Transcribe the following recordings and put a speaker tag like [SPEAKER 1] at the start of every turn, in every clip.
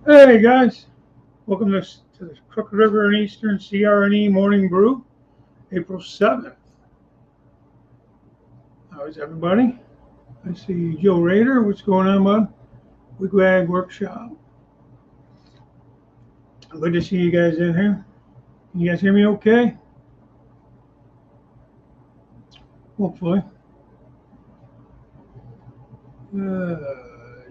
[SPEAKER 1] Hey guys, welcome to the Crooked River and Eastern CR&E Morning Brew, April 7th. How is everybody? I see Joe Rader. What's going on, bud? Wigwag Workshop. Good to see you guys in here. Can you guys hear me okay? Hopefully. Uh,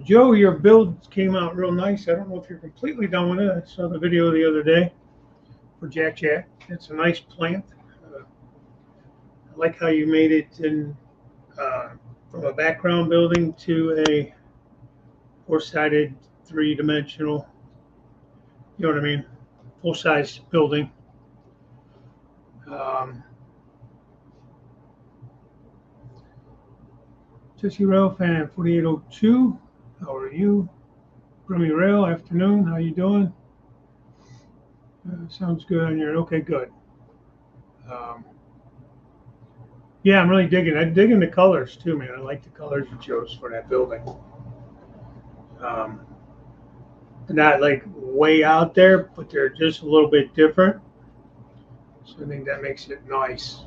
[SPEAKER 1] Joe, your build came out real nice. I don't know if you're completely done with it. I saw the video the other day for Jack Jack. It's a nice plant. I like how you made it uh, from a background building to a four-sided, three-dimensional, you know what I mean, full-size building. Um, Jesse Railfan, 4802. How are you? Brummy Rail, afternoon. How you doing? Sounds good on your. Okay, good. Um, yeah, I'm really digging. I'm digging the colors too, man. I like the colors you chose for that building. Um, Not like way out there, but they're just a little bit different. So I think that makes it nice.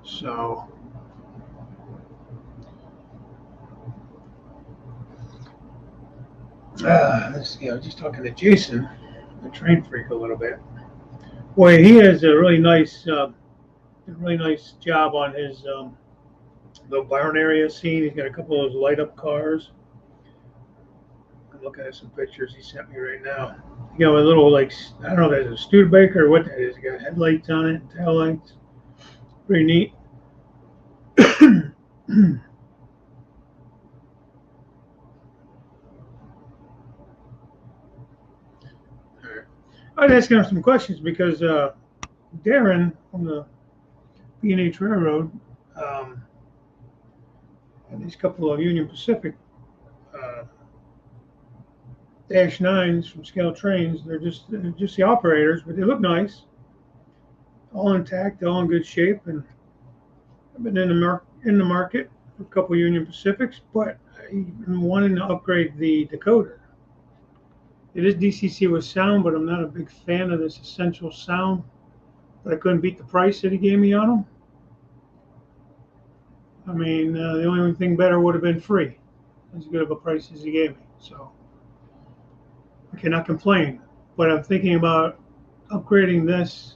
[SPEAKER 1] So let's see. I was just talking to Jason, the train freak, a little bit. Boy, he has a really nice job on his little barn area scene. He's got a couple of those light up cars. I'm looking at some pictures he sent me right now. You got a little like I don't know if that's a Studebaker or what that is. He got headlights on it, tail lights. Pretty neat. I was asking him some questions because Darren from the B&H Railroad um, and these couple of Union Pacific uh, Dash Nines from Scale Trains. They're just the operators, but they look nice, all intact, all in good shape. And I've been in the market for a couple of Union Pacifics, but I've been wanting to upgrade the decoder. It is DCC with sound, but I'm not a big fan of this essential sound. But I couldn't beat the price that he gave me on them. I mean, the only thing better would have been free, as good of a price as he gave me. So I cannot complain. But I'm thinking about upgrading this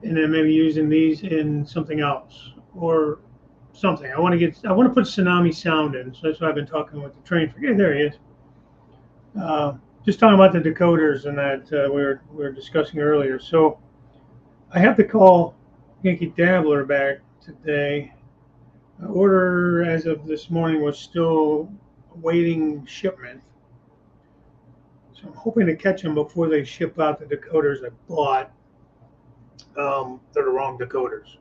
[SPEAKER 1] and then maybe using these in something else or something. I want to put Tsunami sound in. So that's why I've been talking with the train. Forget there he is. Just talking about the decoders and that we were discussing earlier. So I have to call Yankee Dabbler back today. The order as of this morning was still awaiting shipment. So I'm hoping to catch them before they ship out the decoders I bought. They're the wrong decoders.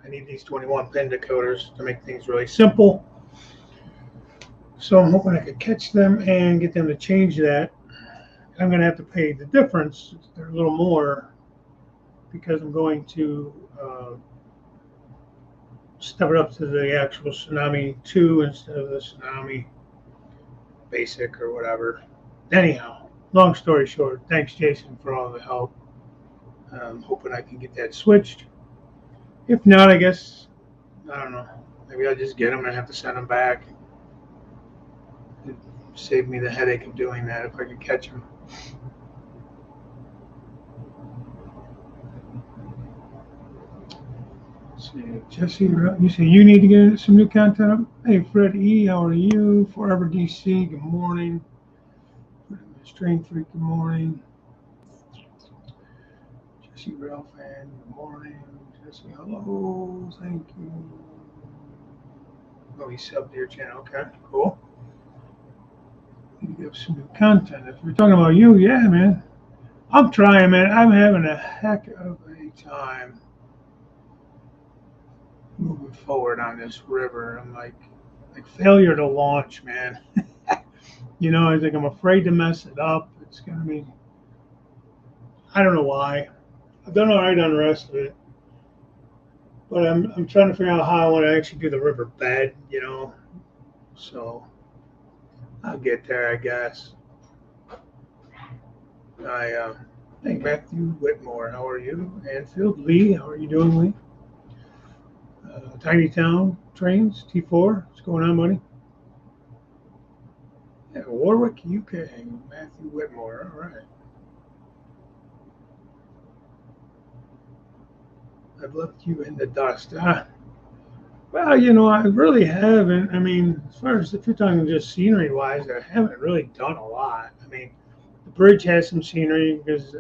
[SPEAKER 1] I need these 21 pin decoders to make things really simple. So I'm hoping I could catch them and get them to change that. I'm going to have to pay the difference. They're a little more because I'm going to step it up to the actual Tsunami 2 instead of the Tsunami Basic or whatever. Anyhow, long story short, thanks Jason for all the help. I'm hoping I can get that switched. If not, I guess, I don't know. Maybe I'll just get them and have to send them back. It'd save me the headache of doing that if I could catch them. Let's see, Jesse, you say you need to get some new content up. Hey, Fred E, how are you? Forever DC, good morning. Strain Freak, good morning. Jesse Railfan, good morning. Jesse, hello, thank you. Oh, he subbed to your channel. Okay, cool. Need to give some new content. If we're talking about you, yeah, man. I'm trying, man. I'm having a heck of a time moving forward on this river. I'm like failure to launch, man. You know, I think I'm afraid to mess it up. It's gonna be. I don't know why. I've done all right on the rest of it, but I'm trying to figure out how I want to actually do the river bed. You know, so I'll get there, I guess. Hey, Matthew Whitmore, how are you? Anfield Lee, how are you doing, Lee? Tiny Town Trains, T4, what's going on, buddy? Yeah, Warwick, UK, Matthew Whitmore, all right. I've left you in the dust. Well, I really haven't. I mean, as far as if you're talking just scenery wise, I haven't really done a lot. I mean, the bridge has some scenery because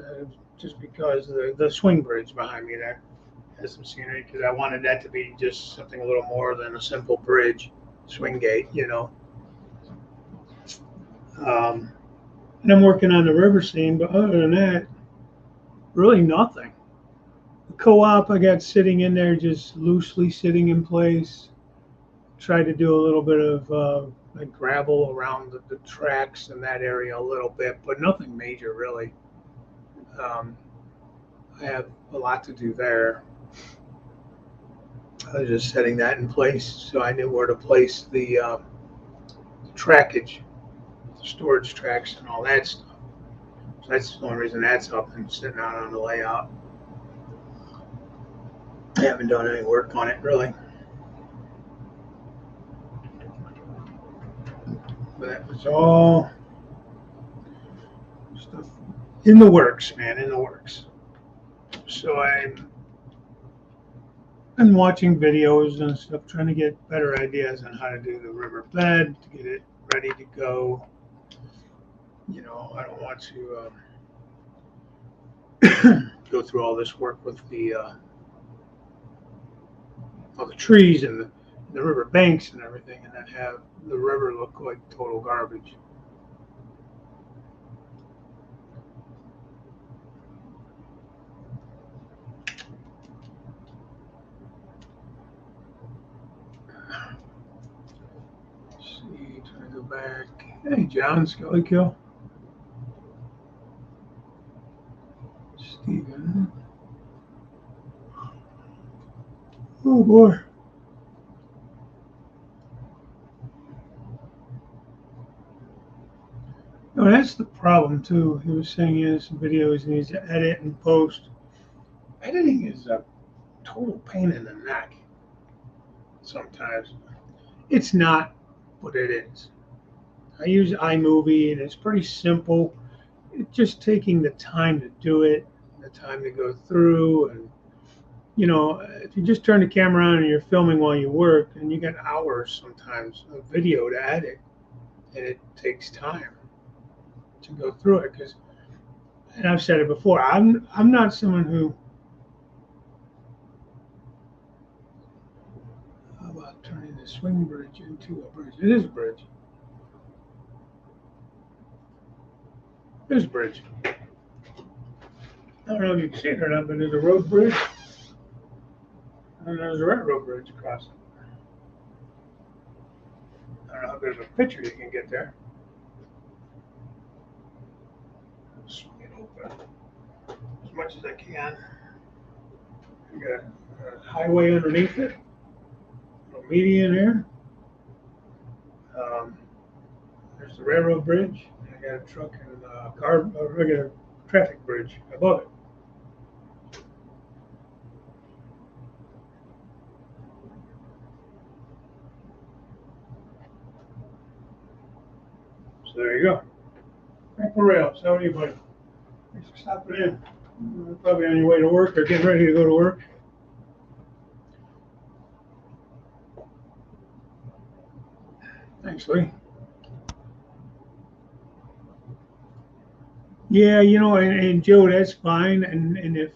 [SPEAKER 1] just because the swing bridge behind me there has some scenery because I wanted that to be just something a little more than a simple bridge, swing gate. And I'm working on the river scene, but other than that, really nothing. The co-op I got sitting in there, just loosely sitting in place. Tried to do a little bit of like gravel around the tracks in that area a little bit, but nothing major really. Um, I have a lot to do there. I was just setting that in place so I knew where to place the trackage, the storage tracks, and all that stuff. So that's the only reason that's up and sitting out on the layout. I haven't done any work on it really. But that was all stuff in the works, man, in the works. So I'm watching videos and stuff, trying to get better ideas on how to do the riverbed to get it ready to go. I don't want to go through all this work with all the trees and the river banks and everything, and then have the river look like total garbage. Let's see, trying to go back. Hey, John Scully Kill. Stephen. Oh boy. No, that's the problem too. He was saying he has some videos he needs to edit and post. Editing is a total pain in the neck sometimes. It's not, but it is. I use iMovie and it's pretty simple. It's just taking the time to do it, the time to go through, and if you just turn the camera on and you're filming while you work, and you got hours sometimes of video to edit, and it takes time to go through it. And I've said it before, I'm not someone who. How about turning the swing bridge into a bridge? It is a bridge. It is a bridge. I don't know if you can see it or not, but there's a road bridge. And there's a railroad bridge across it. I don't know how good of a picture you can get there. Swing it open as much as I can. You got a highway underneath it, a median here. There's the railroad bridge. And I got a truck and a regular traffic bridge above it. So there you go. Back for rails. How are you, buddy? Thanks for stopping in. You're probably on your way to work or getting ready to go to work. Thanks, Lee. Yeah, and Joe, that's fine. And if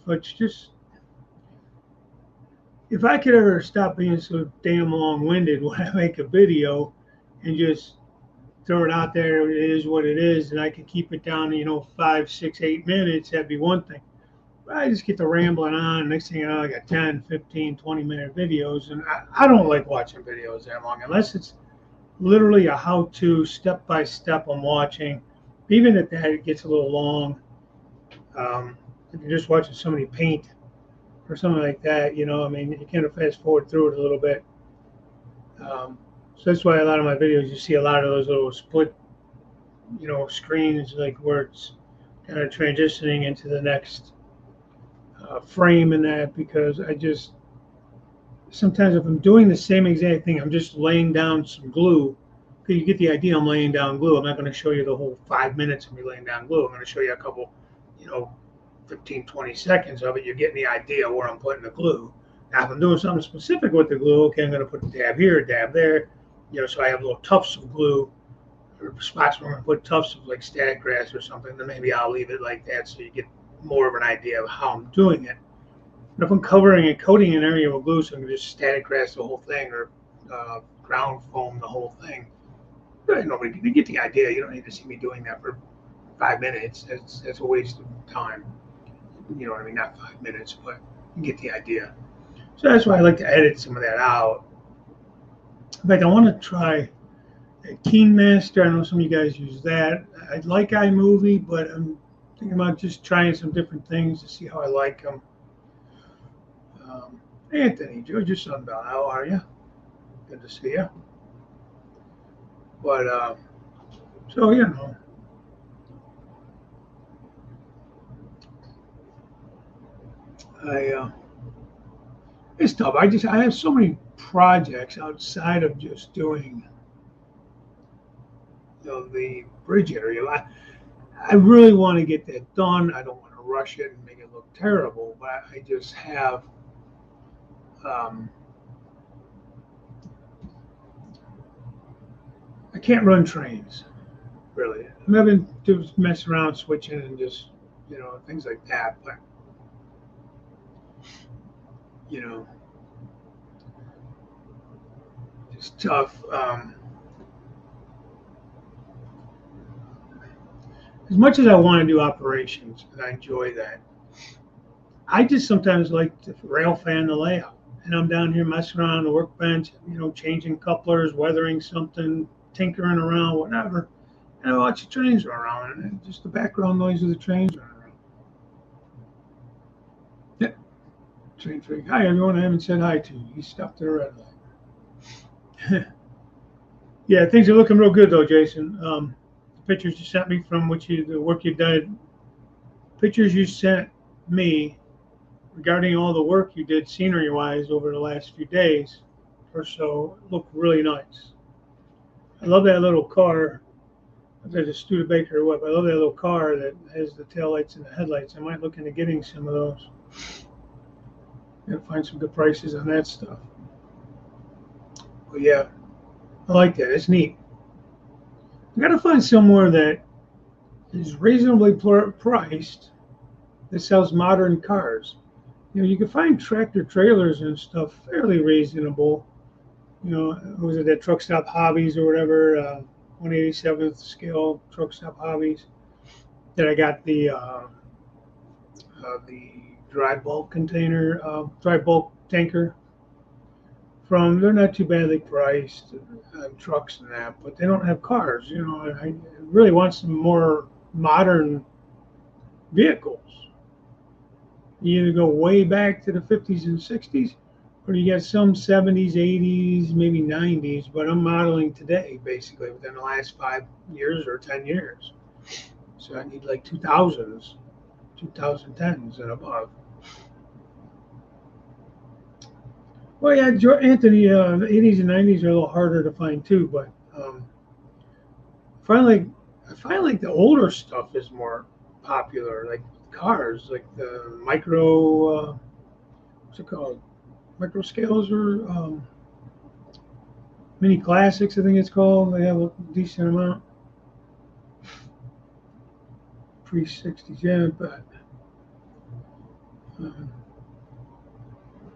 [SPEAKER 1] I could ever stop being so damn long-winded when I make a video and just throw it out there, it is what it is, and I could keep it down to, 5, 6, 8 minutes, that'd be one thing. But I just get to rambling on. Next thing you know, I got 10, 15, 20-minute videos, and I don't like watching videos that long unless it's literally a how-to, step-by-step I'm watching. Even at that, it gets a little long. If you're just watching somebody paint or something like that, you kind of fast forward through it a little bit. So that's why a lot of my videos, you see a lot of those little split screens, like where it's kind of transitioning into the next frame and that, because I just sometimes if I'm doing the same exact thing, I'm just laying down some glue. You get the idea. I'm laying down glue. I'm not going to show you the whole 5 minutes of me laying down glue. I'm going to show you a couple, 15, 20 seconds of it. You're getting the idea where I'm putting the glue. Now, if I'm doing something specific with the glue, okay, I'm going to put a dab here, a dab there. So I have little tufts of glue or spots where I'm going to put tufts of like static grass or something. Then maybe I'll leave it like that so you get more of an idea of how I'm doing it. But if I'm covering and coating an area with glue, so I can just static grass the whole thing or ground foam the whole thing. Nobody, you get the idea. You don't need to see me doing that for 5 minutes. That's a waste of time. You know what I mean? Not 5 minutes, but you get the idea. So that's why I like to edit some of that out. In fact, I want to try Keen Master. I know some of you guys use that. I like iMovie, but I'm thinking about just trying some different things to see how I like them. Anthony, Georgia Sundown, how are you? Good to see you. But so it's tough. I have so many projects outside of just doing the bridge area. I really want to get that done. I don't want to rush it and make it look terrible, but I just have I can't run trains really. I'm having to mess around switching and just things like that, but it's tough. As much as I want to do operations, and I enjoy that, I just sometimes like to railfan the layout. And I'm down here messing around on the workbench, changing couplers, weathering something, tinkering around, whatever. And I watch the trains run around, and just the background noise of the trains running around. Yeah, train freak. Hi, everyone. I haven't said hi to you. You stopped at a red light. Yeah, things are looking real good, though, Jason. The pictures you sent me from the work you did, pictures you sent me regarding all the work you did scenery-wise over the last few days or so look really nice. I love that little car. There's a Studebaker or what? I love that little car that has the taillights and the headlights. I might look into getting some of those. Gotta find some good prices on that stuff. But yeah, I like that. It's neat. I gotta find somewhere that is reasonably priced that sells modern cars. You can find tractor trailers and stuff fairly reasonable. Was it that Truck Stop Hobbies or whatever, 187th scale Truck Stop Hobbies that I got the dry bulk tanker from. They're not too badly priced trucks and that, but they don't have cars. I really want some more modern vehicles. You either go way back to the 50s and 60s, or you got some 70s, 80s, maybe 90s, but I'm modeling today, basically, within the last 5 years or 10 years. So I need like 2000s, 2010s and above. Well, yeah, Anthony, the 80s and 90s are a little harder to find too, but I find like the older stuff is more popular, like cars, like the what's it called? Micro scales or mini classics, I think it's called. They have a decent amount. Pre-60s, yeah, but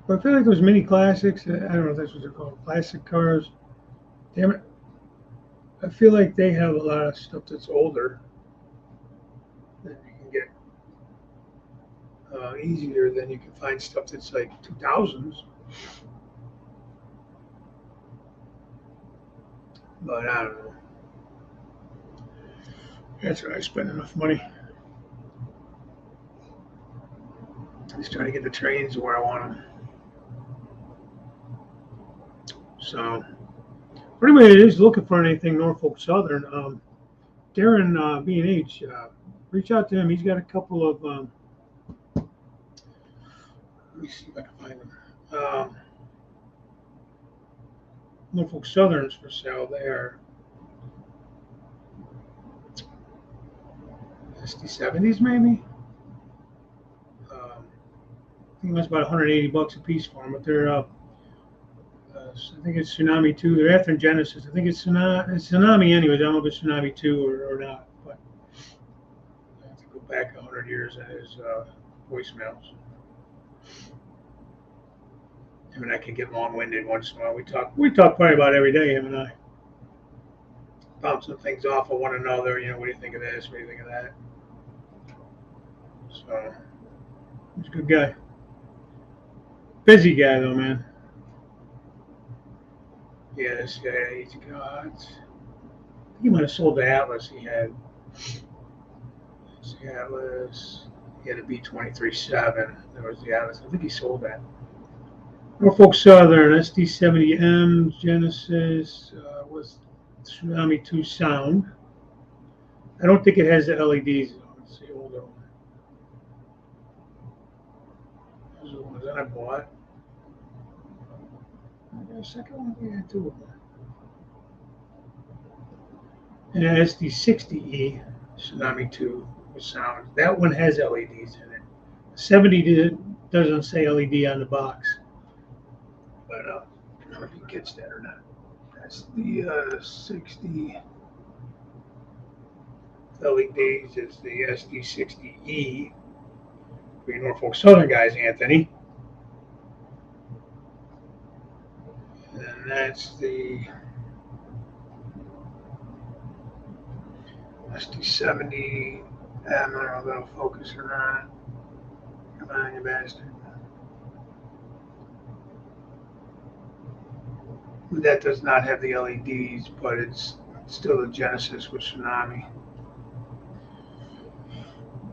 [SPEAKER 1] I feel like those mini classics, I don't know if that's what they're called, classic cars. Damn it. I feel like they have a lot of stuff that's older that you can get easier than you can find stuff that's like 2000s. But I don't know. That's where I spend enough money. Just trying to get the trains where I want them. So, for anybody that is looking for anything Norfolk Southern, Darren B&H, reach out to him. He's got a couple of, let me see if I can find them. Norfolk Southerns for sale. They are SD70s maybe. I think that's about $180 a piece for them, but they're I think it's Tsunami 2. They're after Genesis. I think it's Tsunami anyways. I don't know if it's Tsunami 2 or not, but I have to go back 100 years in his voicemails. Him and I can get long-winded once in a while. We talk probably about every day, him and I. Bouncing things off of one another. You know, what do you think of this? What do you think of that? So, he's a good guy. Busy guy, though, man. Yeah, this guy, he's got, I think he might have sold the Atlas he had. The Atlas, he had a B-23-7. There was the Atlas. I think he sold that. Norfolk Southern, SD70M, Genesis, with Tsunami 2 sound. I don't think it has the LEDs. Let's see, older one. Those are the ones I bought. I got a second one? Yeah, two of them. And an SD60E, Tsunami 2 with sound. That one has LEDs in it. 70 doesn't say LED on the box. But I don't know if he gets that or not. That's the 60 LEDs is the SD60E for your Norfolk Southern guys, Anthony. And that's the SD70. I don't know if that'll focus or not. Come on, you bastard. That does not have the LEDs, but it's still a Genesis with Tsunami.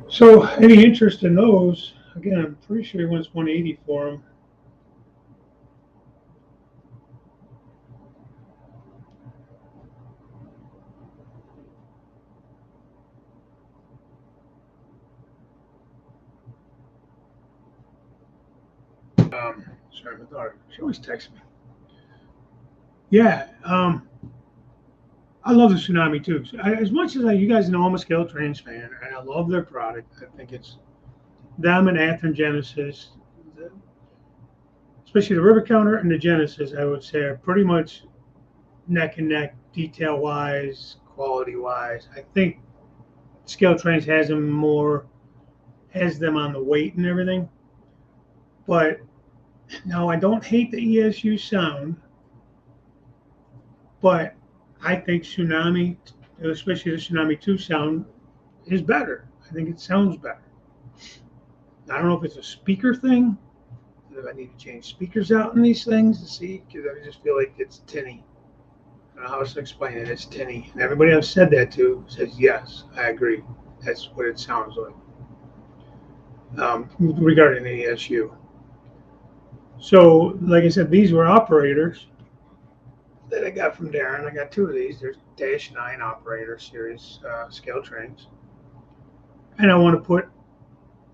[SPEAKER 1] So, any interest in those? Again, I'm pretty sure he wants 180 for them. Sorry, my daughter. She always texts me. Yeah, I love the Tsunami too. As much as you guys know, I'm a Scale Trains fan, and I love their product. I think it's them and Athearn Genesis, especially the River Counter and the Genesis, I would say are pretty much neck and neck, detail-wise, quality-wise. I think Scale Trains has them on the weight and everything. But now I don't hate the ESU sound, but I think Tsunami, especially the Tsunami 2 sound, is better. I think it sounds better. I don't know if it's a speaker thing, if I need to change speakers out in these things to see, because I just feel like it's tinny. I don't know how else to explain it. It's tinny. And everybody I've said that to says, yes, I agree. That's what it sounds like. Regarding the ESU. So, like I said, these were operators that I got from Darren. I got two of these. There's Dash 9 operator series Scale Trains. And I want to put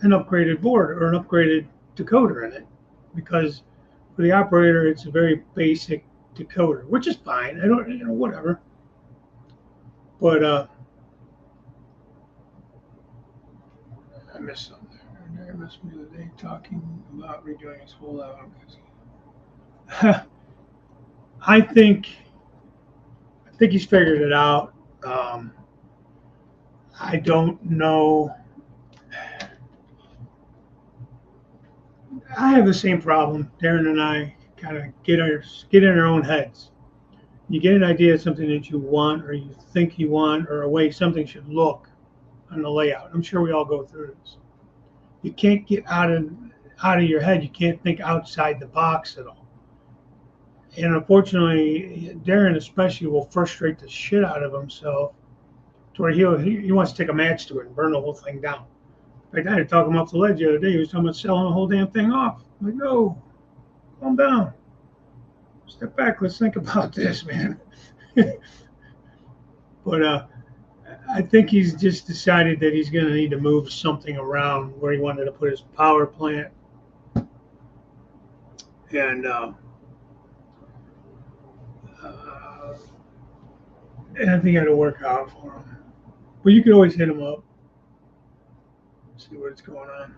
[SPEAKER 1] an upgraded board or an upgraded decoder in it, because for the operator, it's a very basic decoder, which is fine. I don't, whatever. But I missed something there. I missed me the other day talking about redoing his whole album. I think he's figured it out. I don't know. I have the same problem. Darren and I kind of get in our own heads. You get an idea of something that you want, or you think you want, or a way something should look on the layout. I'm sure we all go through this. You can't get out of your head. You can't think outside the box at all. And unfortunately, Darren especially will frustrate the shit out of himself to where he wants to take a match to it and burn the whole thing down. In fact, I had to talk him off the ledge the other day. He was talking about selling the whole damn thing off. I'm like, no, calm down. Step back. Let's think about this, man. But I think he's just decided that he's going to need to move something around where he wanted to put his power plant, and I think it'll work out for him. But you could always hit him up, see what's going on.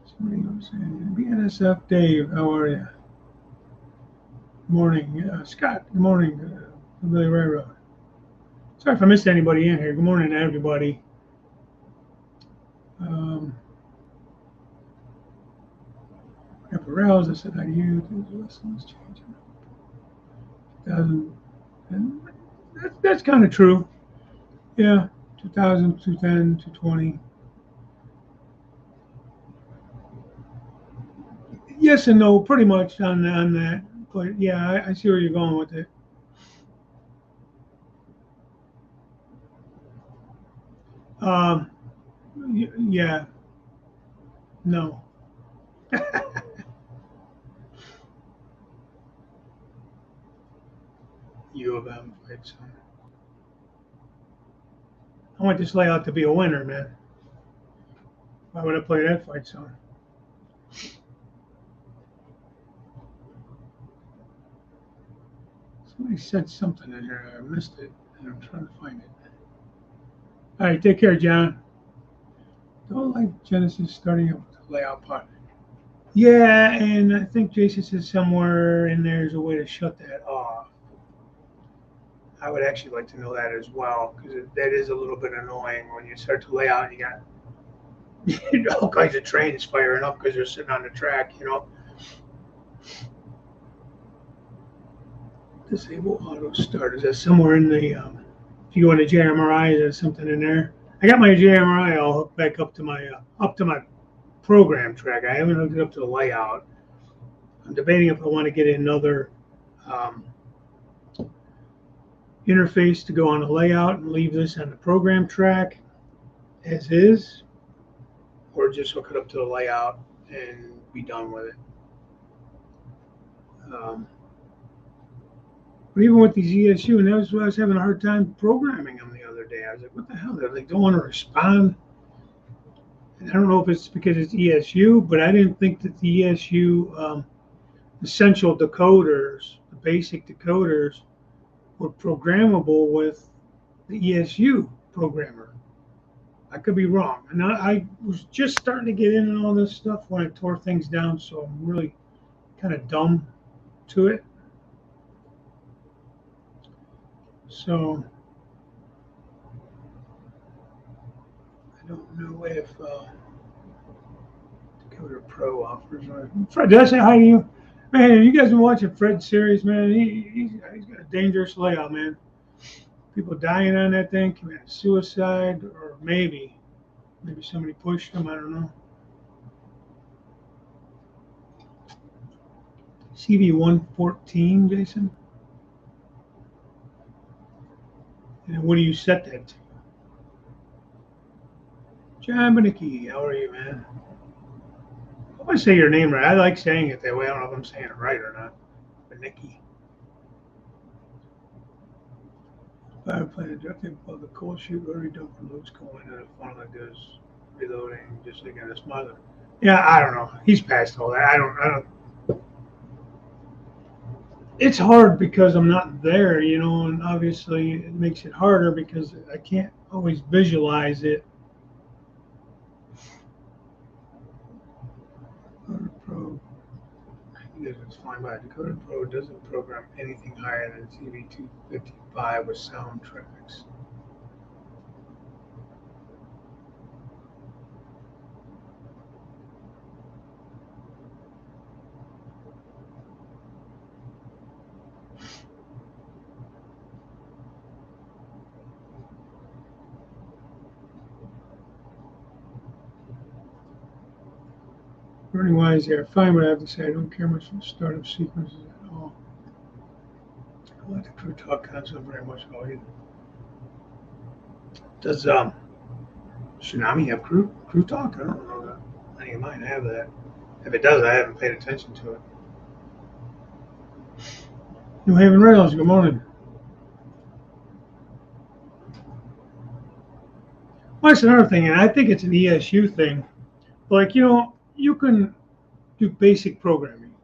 [SPEAKER 1] Somebody was saying, BNSF Dave, how are you? Good morning, Scott. Good morning, Billy Railroad. Sorry if I missed anybody in here. Good morning to everybody. Pepper Rails, I said hi to you. Lessons changing. That's kind of true. Yeah, 2000, 210, 220. Yes and no, pretty much on that. But yeah, I see where you're going with it. Yeah, no. U of M fight zone. I want this layout to be a winner, man. Why would I play that fight zone? Somebody said something in here. I missed it, and I'm trying to find it. All right, take care, John. Don't like Genesis starting up with the layout part. Yeah, and I think Jason said somewhere in there's a way to shut that off. I would actually like to know that as well, because that is a little bit annoying when you start to lay out and you got all kinds of trains firing up because they're sitting on the track, Disable auto start. Is that somewhere in the, if you go into JMRI, there's something in there? I got my JMRI all hooked back up to my program track. I haven't hooked it up to the layout. I'm debating if I want to get another interface to go on the layout and leave this on the program track as is, or just hook it up to the layout and be done with it. But even with these ESU, and that was why I was having a hard time programming them the other day. I was like, what the hell? They don't want to respond. And I don't know if it's because it's ESU, but I didn't think that the ESU essential decoders, the basic decoders, were programmable with the ESU programmer. I could be wrong. And I was just starting to get into all this stuff when I tore things down, so I'm really kind of dumb to it. So I don't know if Decoder Pro offers. Fred, did I say hi to you? Man, you guys been watching Fred's series, man. He's got a dangerous layout, man. People dying on that thing, committing suicide, or maybe somebody pushed him. I don't know. CV114, Jason. And what do you set that to? John Benicki, how are you, man? I want to say your name right. I like saying it that way. I don't know if I'm saying it right or not. Benicki. Fire plant directly above the coal chute, rotary dumper loads coal into the funnel that does reloading, just like in a smuggler. Yeah, I don't know. He's past all that. I don't. It's hard because I'm not there, and obviously it makes it harder because I can't always visualize it. Decoder Pro, it's fine by Decoder Pro doesn't program anything higher than TV255 with soundtracks. Learning wise, they're fine, but I have to say I don't care much for startup sequences at all. I like the crew talk concept very much at all either. Does Tsunami have crew talk? I don't know that. I think it might have that. If it does, I haven't paid attention to it. New Haven Rails, good morning. Well, that's another thing, and I think it's an ESU thing. Like, you can do basic programming,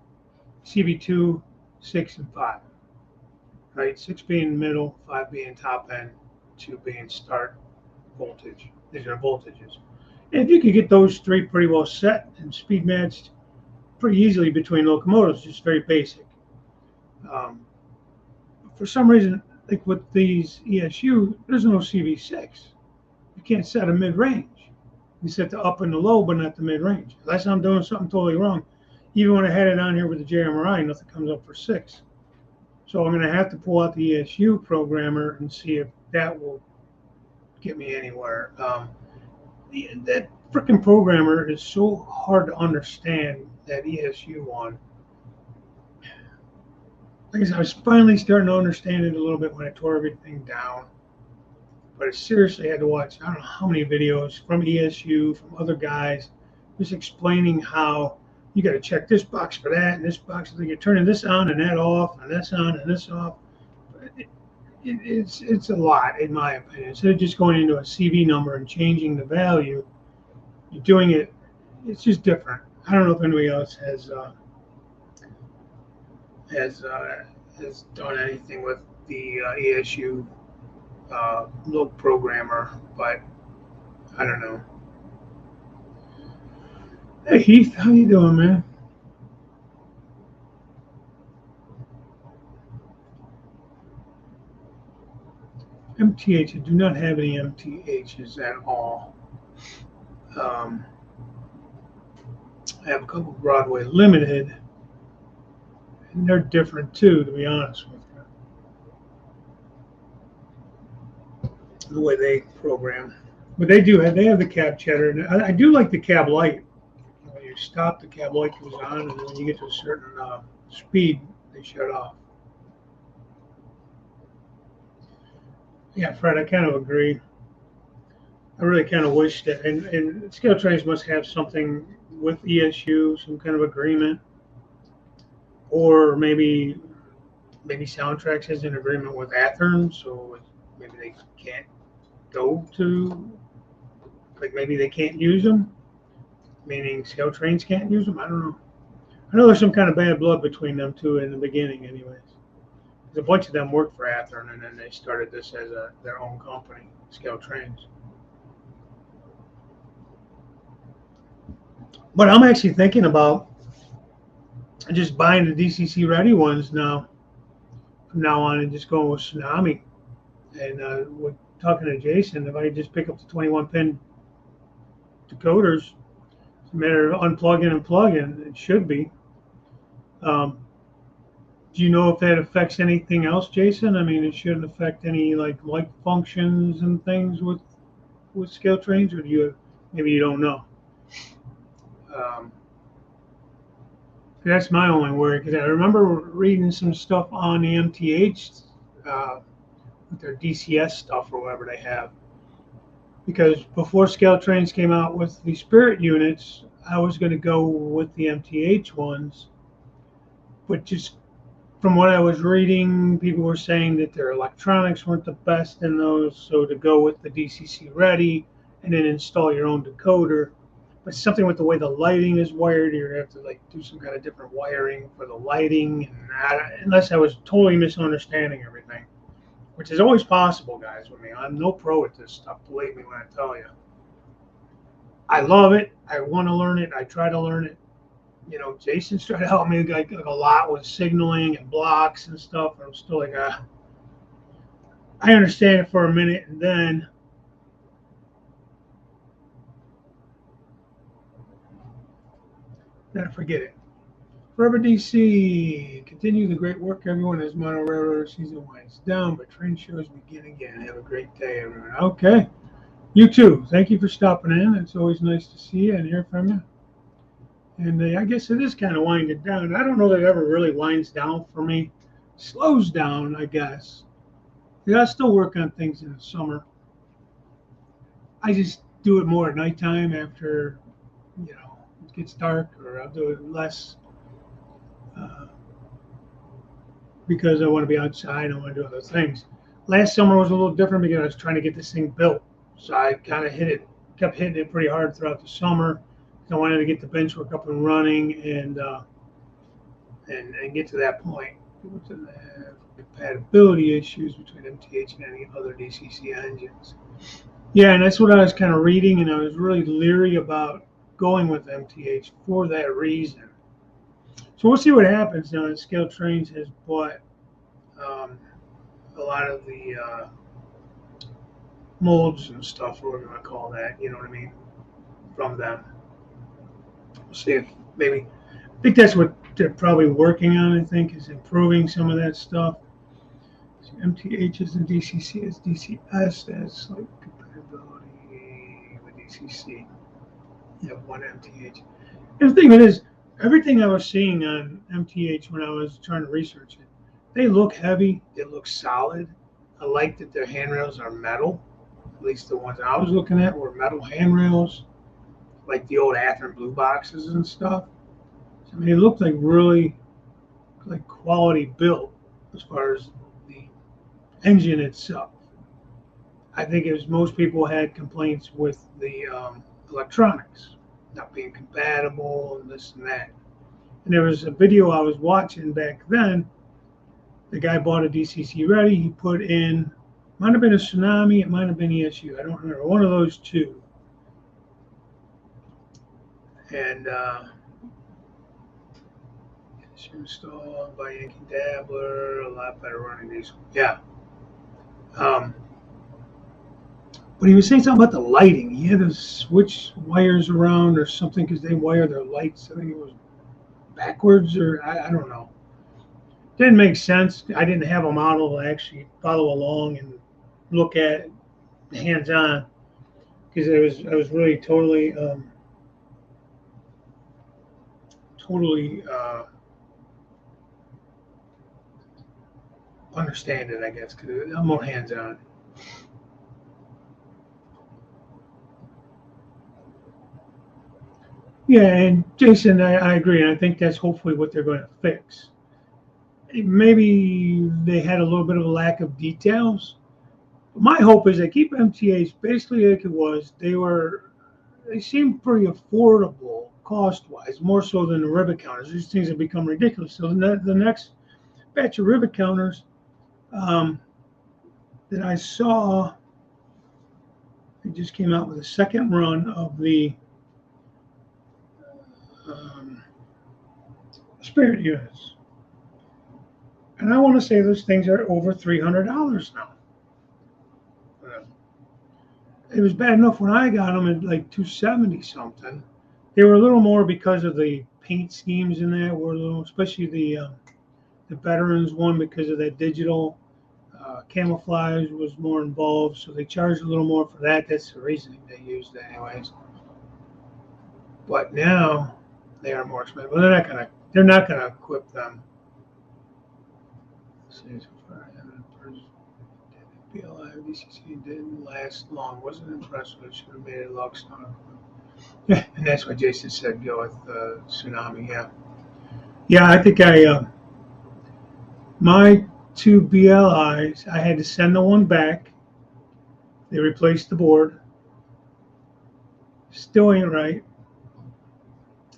[SPEAKER 1] CV2, 6, and 5, right? 6 being middle, 5 being top end, 2 being start voltage. These are voltages. And if you could get those three pretty well set and speed matched pretty easily between locomotives, just very basic. Um, for some reason, like with these ESU, there's no CV6. You can't set a mid-range. You set the up and the low, but not the mid-range. Unless I'm doing something totally wrong. Even when I had it on here with the JMRI, nothing comes up for 6. So I'm going to have to pull out the ESU programmer and see if that will get me anywhere. That freaking programmer is so hard to understand, that ESU one. Like I said, I was finally starting to understand it a little bit when I tore everything down. But I seriously had to watch, I don't know how many videos from ESU, from other guys, just explaining how you got to check this box for that and this box. You're turning this on and that off and this on and this off. It's a lot, in my opinion. Instead of just going into a CV number and changing the value, you're doing it. It's just different. I don't know if anybody else has done anything with the ESU load programmer, but I don't know. Hey Heath, how you doing, man? MTH, I do not have any MTHs at all. I have a couple Broadway Limited, and they're different too, to be honest with you, the way they program. But they have the cab chatter, and I do like the cab light. When you stop, the cab light goes on, and then when you get to a certain speed, they shut off. Yeah, Fred, I kind of agree. I really kind of wish that, and scale trains must have something with ESU, some kind of agreement, or maybe Soundtracks has an agreement with Athearn, so maybe they can't go to, like maybe they can't use them, meaning scale trains can't use them. I don't know. I know there's some kind of bad blood between them two in the beginning, anyways. A bunch of them worked for Athearn, and then they started this as their own company, Scale Trains. But I'm actually thinking about just buying the DCC ready ones now, from now on, and just going with Tsunami. And we're talking to Jason, if I just pick up the 21 pin decoders, it's a matter of unplugging and plugging. It should be. Do you know if that affects anything else, Jason? I mean, it shouldn't affect any like light functions and things with scale trains, or maybe you don't know. That's my only worry, because I remember reading some stuff on the MTH with their DCS stuff or whatever they have. Because before scale trains came out with the Spirit units, I was going to go with the MTH ones, but just from what I was reading, people were saying that their electronics weren't the best in those, so to go with the DCC ready and then install your own decoder. But something with the way the lighting is wired, you're going to have to like do some kind of different wiring for the lighting, unless I was totally misunderstanding everything, which is always possible, guys, with me. I'm no pro at this stuff, believe me when I tell you. I love it. I want to learn it. I try to learn it. Jason's trying to help me like a lot with signaling and blocks and stuff. I'm still like, I understand it for a minute, and then I forget it. Forever DC, continue the great work, everyone, as Mono Railroad season winds down, but train shows begin again. Have a great day, everyone. Okay. You too. Thank you for stopping in. It's always nice to see you and hear from you. And I guess it is kind of winding down. I don't know that it ever really winds down for me. Slows down, I guess. I still work on things in the summer. I just do it more at nighttime after, it gets dark, or I'll do it less because I want to be outside. I want to do other things. Last summer was a little different because I was trying to get this thing built. So I kind of kept hitting it pretty hard throughout the summer. I wanted to get the bench work up and running and get to that point. To the compatibility issues between MTH and any other DCC engines. Yeah, and that's what I was kind of reading, and I was really leery about going with MTH for that reason. So we'll see what happens now. Scale Trains has bought um, a lot of the molds and stuff, or what we're going to call that, you know what I mean, from them. We'll see if maybe, I think that's what they're probably working on, I think, is improving some of that stuff. MTH is in DCC, it's DCS, that's like compatibility with DCC. You have one MTH. And the thing is, everything I was seeing on MTH when I was trying to research it, they look heavy, they look solid. I like that their handrails are metal. At least the ones I was looking at were metal handrails, like the old Athearn Blue boxes and stuff. So, I mean, they looked like really like quality built as far as the engine itself. I think it was most people had complaints with the electronics not being compatible and this and that. And there was a video I was watching back then. The guy bought a DCC ready. He put in, might have been a Tsunami, it might have been ESU. I don't remember. One of those two. And it's installed by Yankee Dabbler, a lot better running diesel. Yeah. But he was saying something about the lighting. He had to switch wires around or something because they wire their lights. I think it was backwards, or I don't know. Didn't make sense. I didn't have a model to actually follow along and look at hands on because I was really totally understand it, I guess, because I'm more hands on. Yeah, and Jason, I agree, and I think that's hopefully what they're going to fix. Maybe they had a little bit of a lack of details. My hope is they keep MTH basically like it was. They seem pretty affordable cost wise, more so than the rivet counters. These things have become ridiculous. So the next batch of rivet counters um, that I saw, they just came out with a second run of the um, spirit units. And I want to say those things are over $300 now. It was bad enough when I got them at like 270 something. They were a little more because of the paint schemes in that were a little, especially the veterans one because of that digital camouflage was more involved, so they charged a little more for that. That's the reasoning they used, anyways. But now they are more expensive. Well, they're not gonna equip them. BLI VCC didn't last long. Wasn't impressed with it. Should have made it log star. Yeah, and that's what Jason said. Go with Tsunami. Yeah, yeah. I think my two BLIs. I had to send the one back. They replaced the board. Still ain't right.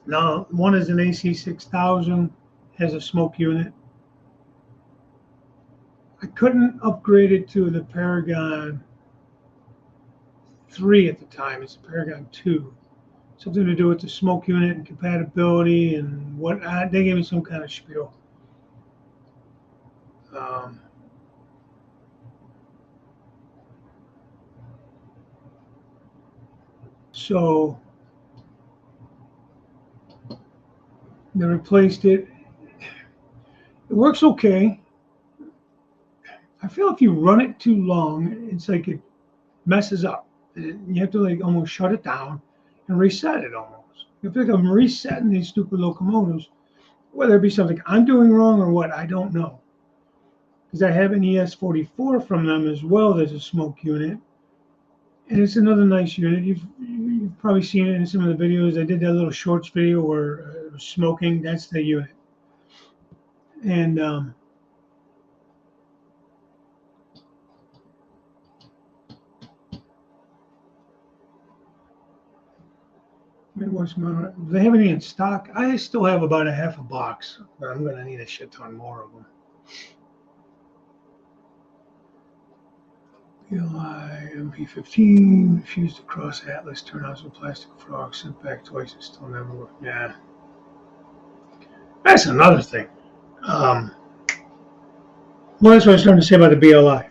[SPEAKER 1] Now one is an AC 6000, has a smoke unit. I couldn't upgrade it to the Paragon 3 at the time. It's a Paragon 2. Something to do with the smoke unit and compatibility and what they gave me some kind of spiel. Um, so they replaced it. It works okay. I feel if you run it too long, it's like it messes up. You have to like almost shut it down and reset it almost. I feel like I'm resetting these stupid locomotives, whether it be something I'm doing wrong or what, I don't know. Because I have an ES44 from them as well. There's a smoke unit. And it's another nice unit. You've probably seen it in some of the videos. I did that little shorts video where it was smoking. That's the unit. And Midwest Mountain. Do they have any in stock? I still have about a half a box, but I'm gonna need a shit ton more of them. BLI MP15 fused across Atlas, turnouts with plastic frog, sent back twice and still never worked. Yeah, that's another thing. Well, that's what I was trying to say about the BLI.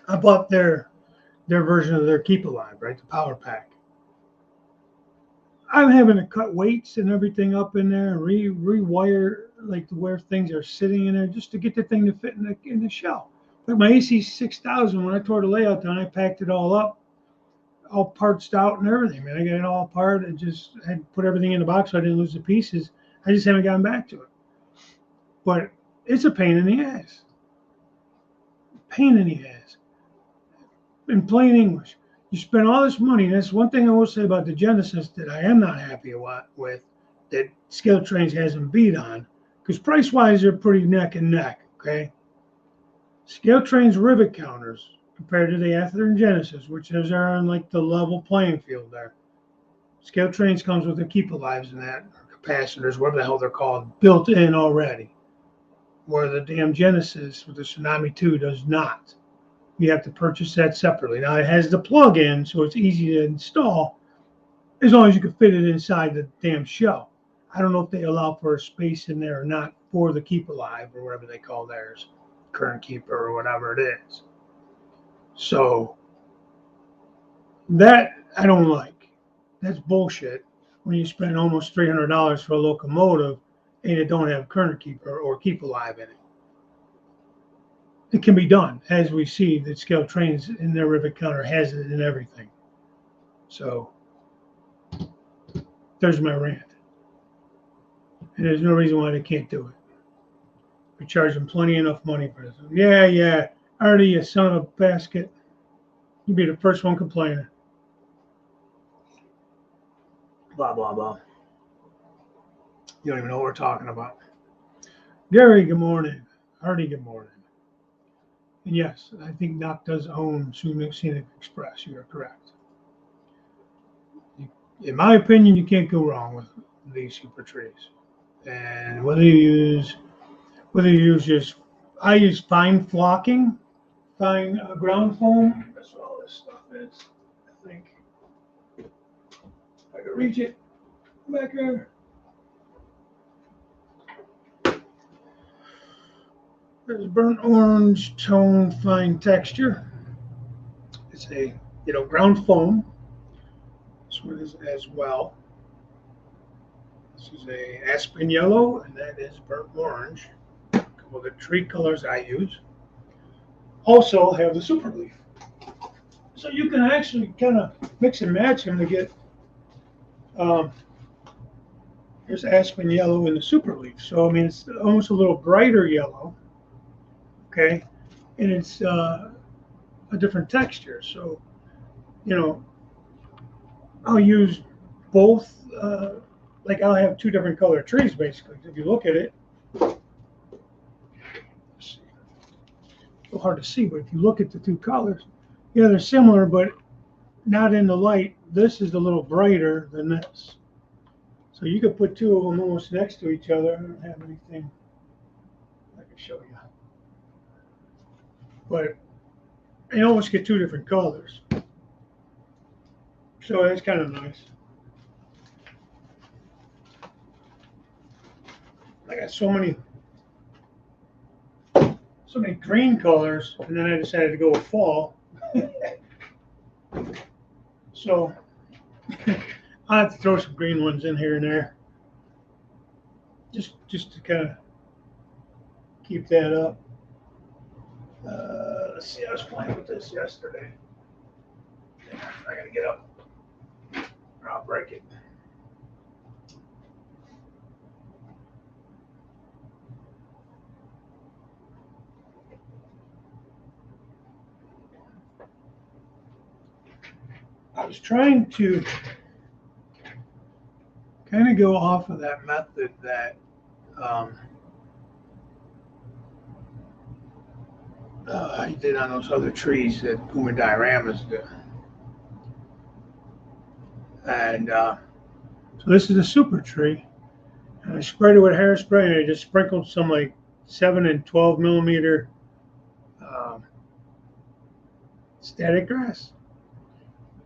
[SPEAKER 1] I bought their version of their Keep Alive, right? The power pack. I'm having to cut weights and everything up in there and rewire like to where things are sitting in there just to get the thing to fit in the shell. Like my AC 6000, when I tore the layout down, I packed it all up, all parts out and everything. Man, I got it all apart and just had put everything in the box so I didn't lose the pieces. I just haven't gotten back to it. But it's a pain in the ass. Pain in the ass. In plain English. You spend all this money, and that's one thing I will say about the Genesis that I am not happy with, that Scale Trains hasn't beat on, because price-wise they're pretty neck and neck, okay? Scale Trains rivet counters compared to the Ather and Genesis, which is on like the level playing field there. Scale Trains comes with the Keep Alives and that, capacitors, whatever the hell they're called, built in already, where the damn Genesis with the Tsunami 2 does not. You have to purchase that separately. Now it has the plug-in, so it's easy to install, as long as you can fit it inside the damn shell. I don't know if they allow for a space in there or not for the Keep Alive or whatever they call theirs, Current Keeper or whatever it is. So that I don't like. That's bullshit when you spend almost $300 for a locomotive and it don't have Current Keeper or Keep Alive in it. It can be done, as we see that Scale Trains in their rivet counter has it in everything. So there's my rant. And there's no reason why they can't do it. We charge them plenty enough money for this. Yeah, Artie, you son of a basket. You'd be the first one complaining. Blah, blah, blah. You don't even know what we're talking about. Gary, good morning. Artie, good morning. And yes, I think Doc does own Scenic Express. You are correct. In my opinion, you can't go wrong with these super trees. And whether you use just, I use fine flocking, fine ground foam. That's what all this stuff is. I think. If I can reach it back there. There's burnt orange tone fine texture. It's a ground foam. This one is as well. This is a aspen yellow, and that is burnt orange. A couple of the tree colors I use. Also have the super leaf. So you can actually kind of mix and match them to get, here's aspen yellow in the super leaf. So, I mean, it's almost a little brighter yellow, okay? And it's a different texture. So, I'll use both, like I'll have two different color trees basically. If you look at it, it's a little hard to see, but if you look at the two colors, yeah, they're similar, but not in the light. This is a little brighter than this. So you could put two of them almost next to each other. I don't have anything I can show you. But you almost get two different colors. So that's kind of nice. I got so many green colors, and then I decided to go with fall. So I have to throw some green ones in here and there, just to kind of keep that up. Let's see, I was playing with this yesterday. I gotta get up, or I'll break it. I was trying to kind of go off of that method that I did on those other trees that Puma Dioramas do. And so this is a super tree. And I sprayed it with hairspray, and I just sprinkled some like 7 and 12 millimeter static grass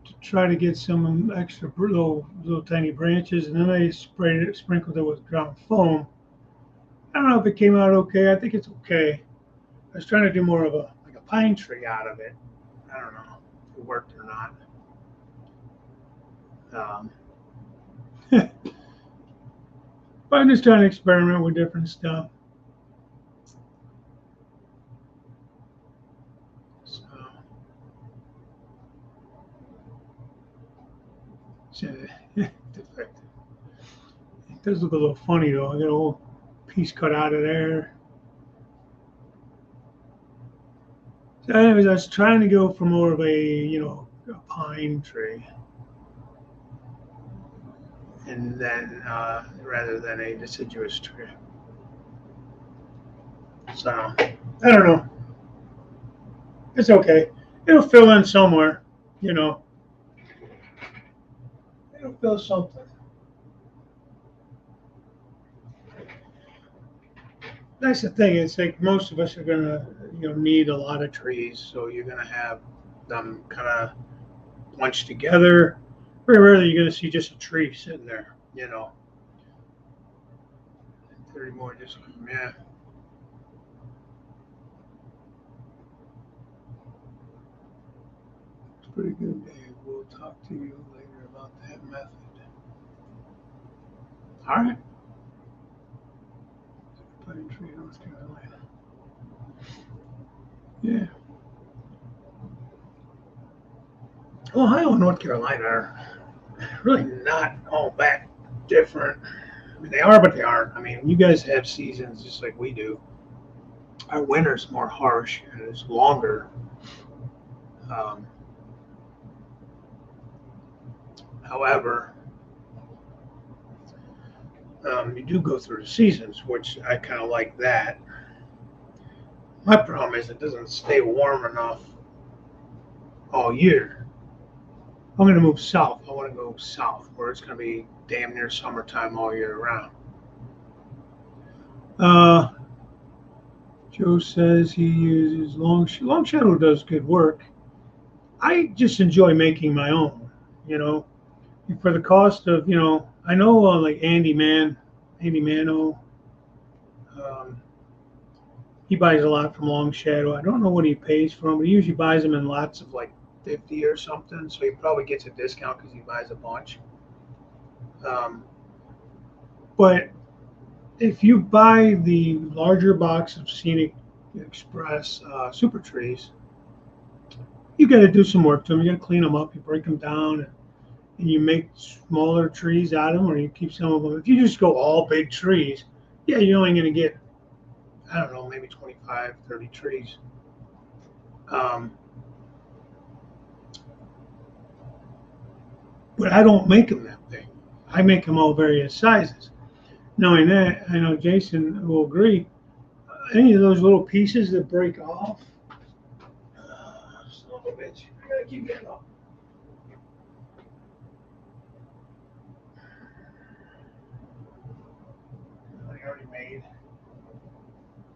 [SPEAKER 1] to try to get some extra little tiny branches. And then I sprinkled it with ground foam. I don't know if it came out okay. I think it's okay. I was trying to do more of a pine tree out of it. I don't know if it worked or not. But I'm just trying to experiment with different stuff. So defective. It does look a little funny though. I got a whole piece cut out of there. So anyways, I was trying to go for more of a pine tree. And then rather than a deciduous tree. So I don't know. It's okay. It'll fill in somewhere, It'll fill something. That's the thing. It's like most of us are gonna, need a lot of trees, so you're gonna have them kind of bunched together. Very rarely you're gonna see just a tree sitting there, 30 more, just yeah. It's pretty good, Dave. We'll talk to you later about that method. All right. Pine tree, North Carolina. Yeah. Ohio and North Carolina are really not all that different. I mean, they are, but they aren't. I mean, you guys have seasons just like we do. Our winter's more harsh and it's longer. However, you do go through the seasons, which I kind of like that. My problem is it doesn't stay warm enough all year. I'm going to move south. I want to go south where it's going to be damn near summertime all year round. Joe says he uses Long Shadow does good work. I just enjoy making my own, for the cost of, I know like Andy Mano, he buys a lot from Long Shadow. I don't know what he pays for them, but he usually buys them in lots of like 50 or something. So he probably gets a discount because he buys a bunch. But if you buy the larger box of Scenic Express super trees, you got to do some work to them. You got to clean them up. You break them down, and you make smaller trees out of them, or you keep some of them. If you just go all big trees, yeah, you're only going to get, I don't know, maybe 25, 30 trees. But I don't make them that big. I make them all various sizes. Knowing that, I know Jason will agree. Any of those little pieces that break off, son of a bitch, I gotta keep getting up. I already made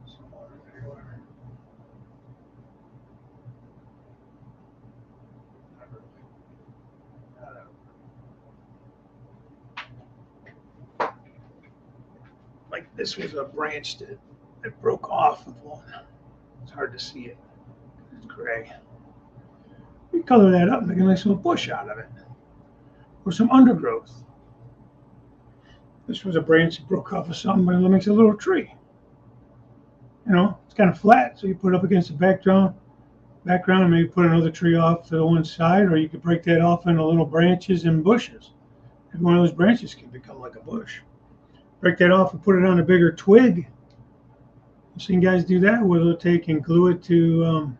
[SPEAKER 1] some water everywhere. Like this was a branch that broke off of one. It's hard to see it. It's gray. We color that up and make a nice little bush out of it. Or some undergrowth. This was a branch that broke off of something, but it makes a little tree. It's kind of flat, so you put it up against the background, and maybe put another tree off to the one side, or you could break that off into little branches and bushes. Every one of those branches can become like a bush. Break that off and put it on a bigger twig. I've seen guys do that where they'll take and glue it to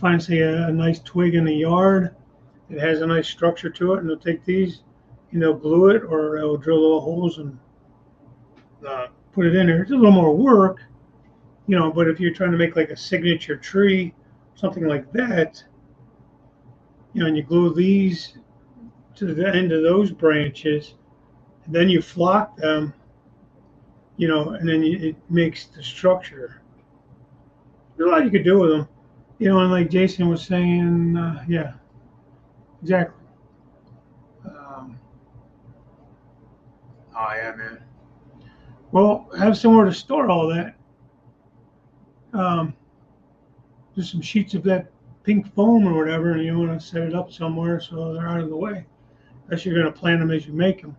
[SPEAKER 1] find, say, a nice twig in the yard. It has a nice structure to it, and they'll take these and they'll glue it, or they'll drill little holes and put it in there. It's a little more work, but if you're trying to make like a signature tree, something like that, and you glue these to the end of those branches, and then you flock them, and then it makes the structure. There's a lot you could do with them, and like Jason was saying, yeah, exactly. Um, oh yeah, man. Well, have somewhere to store all that. Um, just some sheets of that pink foam or whatever, and you want to set it up somewhere so they're out of the way. Unless you're going to plan them as you make them.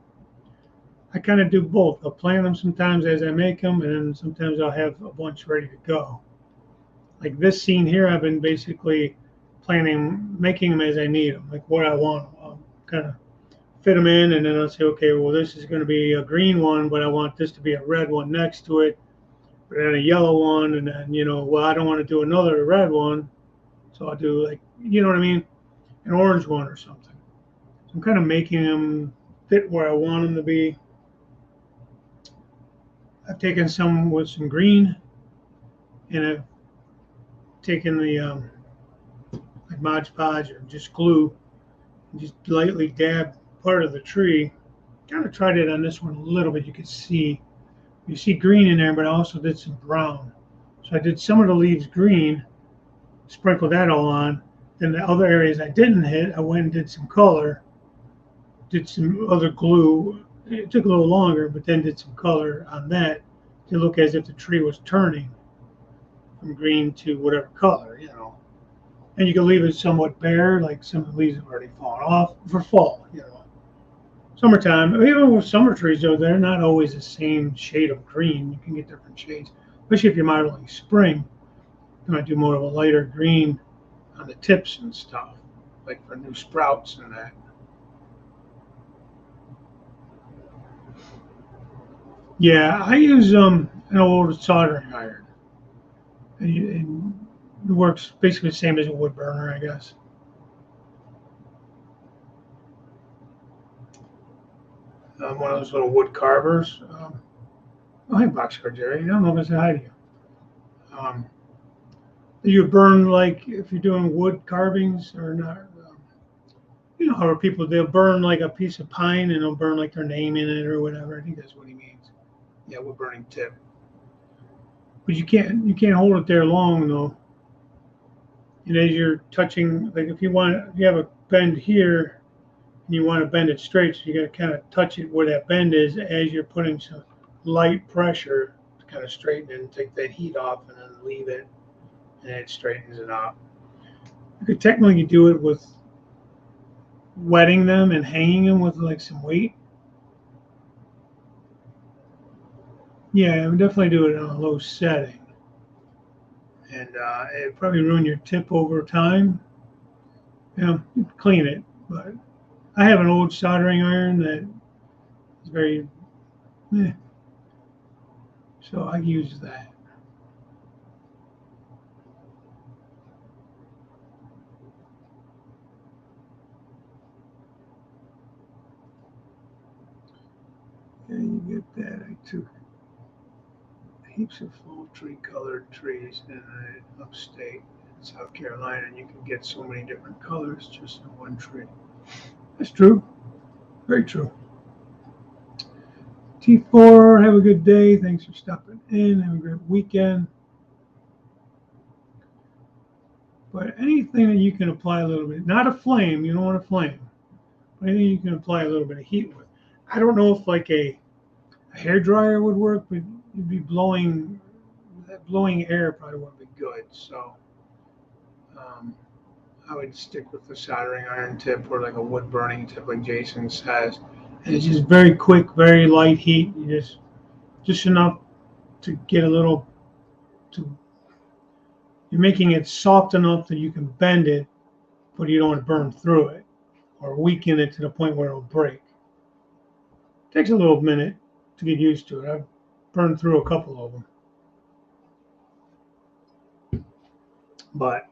[SPEAKER 1] I kind of do both. I'll plan them sometimes as I make them, and then sometimes I'll have a bunch ready to go. Like this scene here, I've been basically planning, making them as I need them, like what I want. I'll kind of fit them in, and then I'll say, okay, well, this is going to be a green one, but I want this to be a red one next to it, but then a yellow one, and then, well, I don't want to do another red one, so I'll do like, you know what I mean, an orange one or something. So I'm kind of making them fit where I want them to be. I've taken some with some green, and I've taken the like Mod Podge or just glue, and just lightly dab part of the tree. Kind of tried it on this one a little bit. You see green in there, but I also did some brown. So I did some of the leaves green, sprinkled that all on. Then the other areas I didn't hit, I went and did some color, did some other glue. It took a little longer, but then did some color on that to look as if the tree was turning from green to whatever color. And you can leave it somewhat bare, like some of the leaves have already fallen off for fall. Summertime, even with summer trees, though, they're not always the same shade of green. You can get different shades, especially if you're modeling spring. You might do more of a lighter green on the tips and stuff, like for new sprouts and that. Yeah, I use an old soldering iron, and it works basically the same as a wood burner, I guess. One of those little wood carvers. Oh, hey, Boxcar Jerry. I don't know if I said hi to you. Um, you burn like if you're doing wood carvings or not. You know how people they'll burn like a piece of pine and they'll burn like their name in it or whatever. I think that's what he means. Yeah, wood burning tip. But you can't hold it there long though. And as you're touching, like if you have a bend here and you want to bend it straight, so you got to kind of touch it where that bend is as you're putting some light pressure to kind of straighten it and take that heat off and then leave it, and it straightens it out. You could technically do it with wetting them and hanging them with like some weight. Yeah, I would definitely do it on a low setting, and it probably ruin your tip over time. You clean it, but I have an old soldering iron that is very, eh, so I use that. And you get that. I took heaps of fall tree colored trees in upstate in South Carolina, and you can get so many different colors just in one tree. That's true. Very true. T4, have a good day. Thanks for stopping in. Have a great weekend. But anything that you can apply a little bit, not a flame, you don't want a flame, but anything you can apply a little bit of heat with. I don't know if like a hair dryer would work, but you'd be blowing air probably wouldn't be good. So um, I would stick with the soldering iron tip or like a wood burning tip, like Jason says. And it's just very quick, very light heat. You just enough to get a little. To You're making it soft enough that you can bend it, but you don't want to burn through it or weaken it to the point where it'll break. It takes a little minute to get used to it. I've burned through a couple of them, but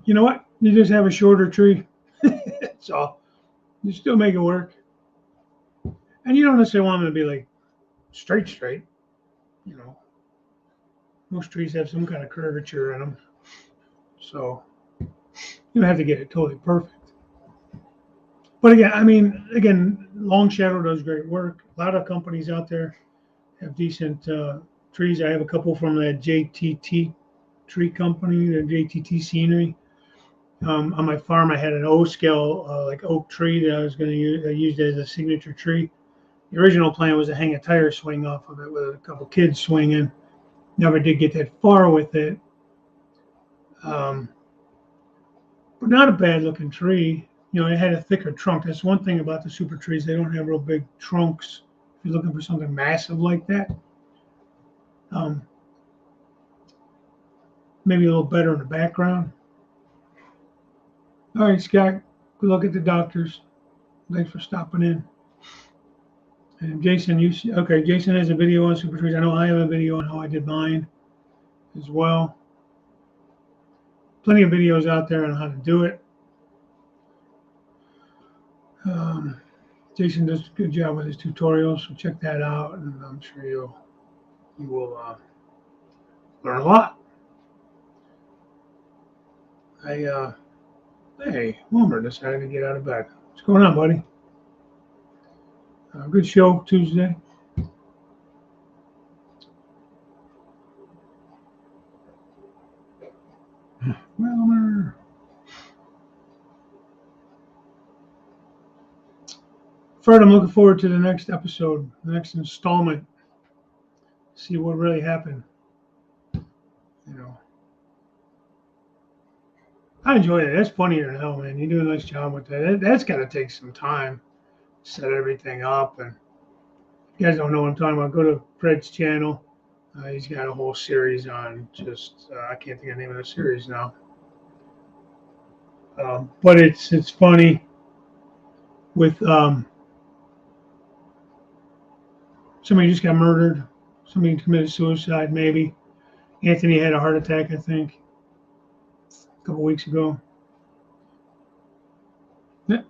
[SPEAKER 1] you know what? You just have a shorter tree. That's all. You still make it work. And you don't necessarily want them to be like straight. You know, most trees have some kind of curvature in them. So you don't have to get it totally perfect. But again, I mean, again, Long Shadow does great work. A lot of companies out there have decent trees. I have a couple from that JTT tree company, the JTT scenery. On my farm, I had an O scale, like oak tree that I was going to use. I used as a signature tree. The original plan was to hang a tire swing off of it with a couple kids swinging. Never did get that far with it. Um, but not a bad looking tree. You know, it had a thicker trunk. That's one thing about the super trees. They don't have real big trunks. If you're looking for something massive like that, um, maybe a little better in the background. All right, Scott. Good luck at the doctors. Thanks for stopping in. And Jason, okay? Jason has a video on super trees. I know I have a video on how I did mine as well. Plenty of videos out there on how to do it. Um, Jason does a good job with his tutorials, so check that out, and I'm sure you will learn a lot. Hey, Wilmer decided to get out of bed. What's going on, buddy? Good show Tuesday. Wilmer. Fred, I'm looking forward to the next episode, the next installment. See what really happened. You know, I enjoy it. That's funnier than hell, man. You do a nice job with that. That's got to take some time, set everything up. And if you guys don't know what I'm talking about, go to Fred's channel. He's got a whole series on just, I can't think of the name of the series now. But it's funny with somebody just got murdered. Somebody committed suicide, maybe. Anthony had a heart attack, I think, a couple weeks ago. Yeah.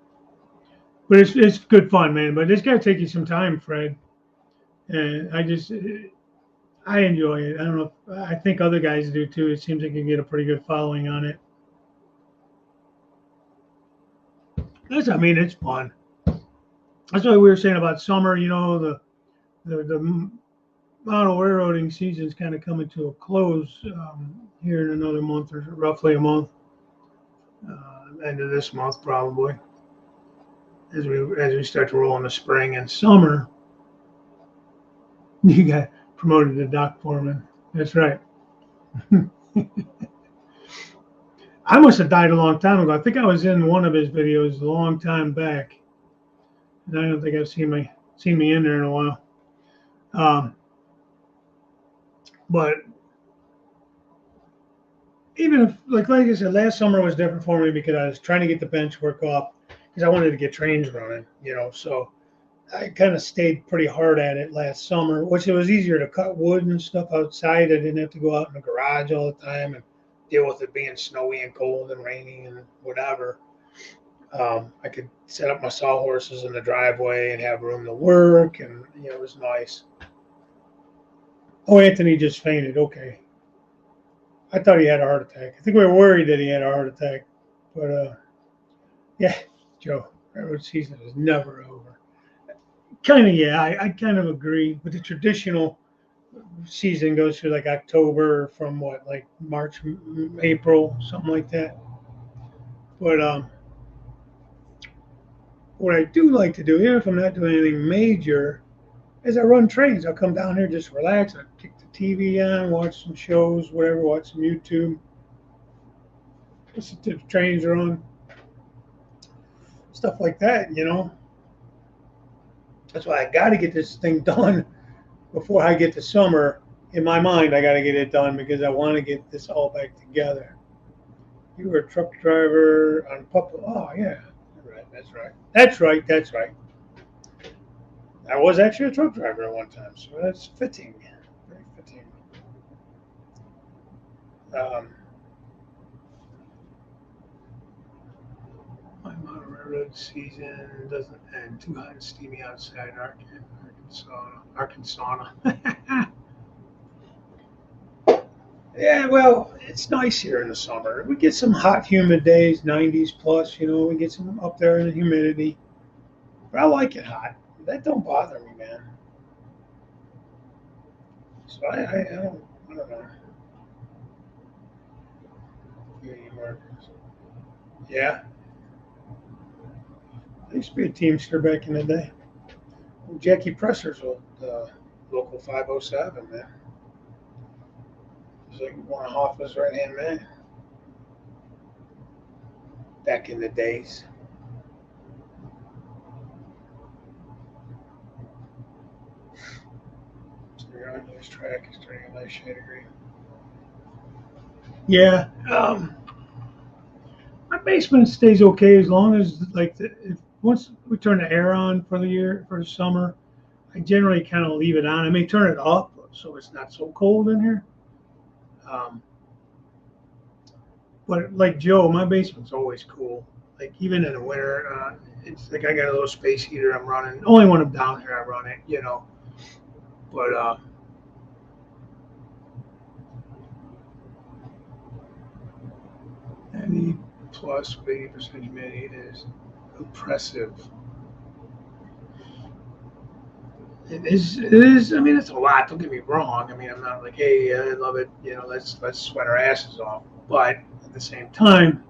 [SPEAKER 1] But it's good fun, man. But it's got to take you some time, Fred. And I enjoy it. I don't know. I think other guys do too. It seems like you get a pretty good following on it. I mean, it's fun. That's what we were saying about summer. You know, the model railroading season is kind of coming to a close here in another month or roughly a month. End of this month probably. As we start to roll into spring and summer, you got promoted to dock foreman. That's right. I must have died a long time ago. I think I was in one of his videos a long time back, and I don't think I've seen me in there in a while. But even if, like I said, last summer was different for me because I was trying to get the bench work off because I wanted to get trains running, you know. So I kind of stayed pretty hard at it last summer, which it was easier to cut wood and stuff outside. I didn't have to go out in the garage all the time and deal with it being snowy and cold and rainy and whatever. I could set up my sawhorses in the driveway and have room to work, and you know, it was nice. Oh, Anthony just fainted. Okay. I thought he had a heart attack. I think we were worried that he had a heart attack. But yeah, Joe, railroad season is never over. Kind of, yeah, I kind of agree. But the traditional season goes through like October from what, like March, April, something like that. But what I do like to do, even if I'm not doing anything major, is I run trains. I'll come down here, just relax. I kick the TV on, watch some shows, whatever, watch some YouTube. Listen to the trains are on, stuff like that, you know. That's why I got to get this thing done before I get to summer. In my mind, I got to get it done because I want to get this all back together. You were a truck driver on Papa. Oh, yeah. Right. That's right. That's right. That's right. I was actually a truck driver at one time, so that's fitting. Very fitting. Um, my motor railroad season doesn't end. Too hot and steamy outside Arkansas. Yeah, well, it's nice here in the summer. We get some hot, humid days, 90s plus. We get some up there in the humidity. But I like it hot. That don't bother me, man. So I don't know. Community markets. Yeah, I used to be a Teamster back in the day. Jackie Presser's old local 507, man. He's like one of Hoffman's right hand man back in the days. So you're on this track is turning a nice shade of green. Yeah, my basement stays okay as long as if once we turn the air on for the year for the summer, I generally kind of leave it on. I may turn it up so it's not so cold in here. Um, but like Joe, my basement's always cool. Like even in the winter, it's like I got a little space heater I'm running. Only when I'm down here I run it. But 90 plus 80% humidity is oppressive. It is. It is. I mean, it's a lot. Don't get me wrong. I mean, I'm not like, hey, I love it. Let's sweat our asses off. But at the same time,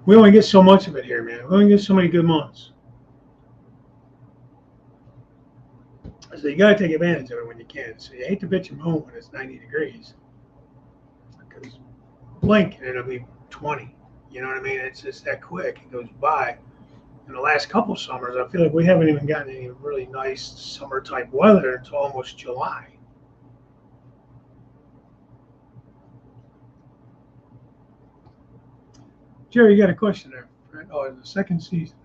[SPEAKER 1] we only get so much of it here, man. We only get so many good months. So you got to take advantage of it when you can. So you hate to bitch and moan when it's 90 degrees, because blink and it'll be 20. You know what I mean? It's just that quick. It goes by. In the last couple of summers, I feel like we haven't even gotten any really nice summer type weather until almost July. Jerry, you got a question there, right? Oh, the second season.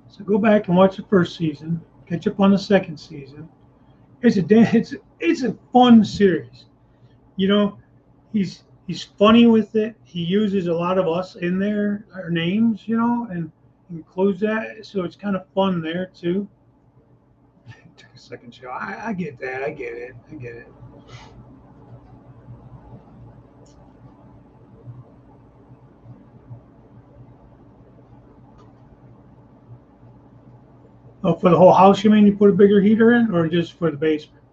[SPEAKER 1] So go back and watch the first season, catch up on the second season. It's a fun series. You know, he's funny with it. He uses a lot of us in there, our names, and includes that, so it's kind of fun there too. It took a second show. I get that. I get it. I get it. Oh, for the whole house, you mean you put a bigger heater in, or just for the basement?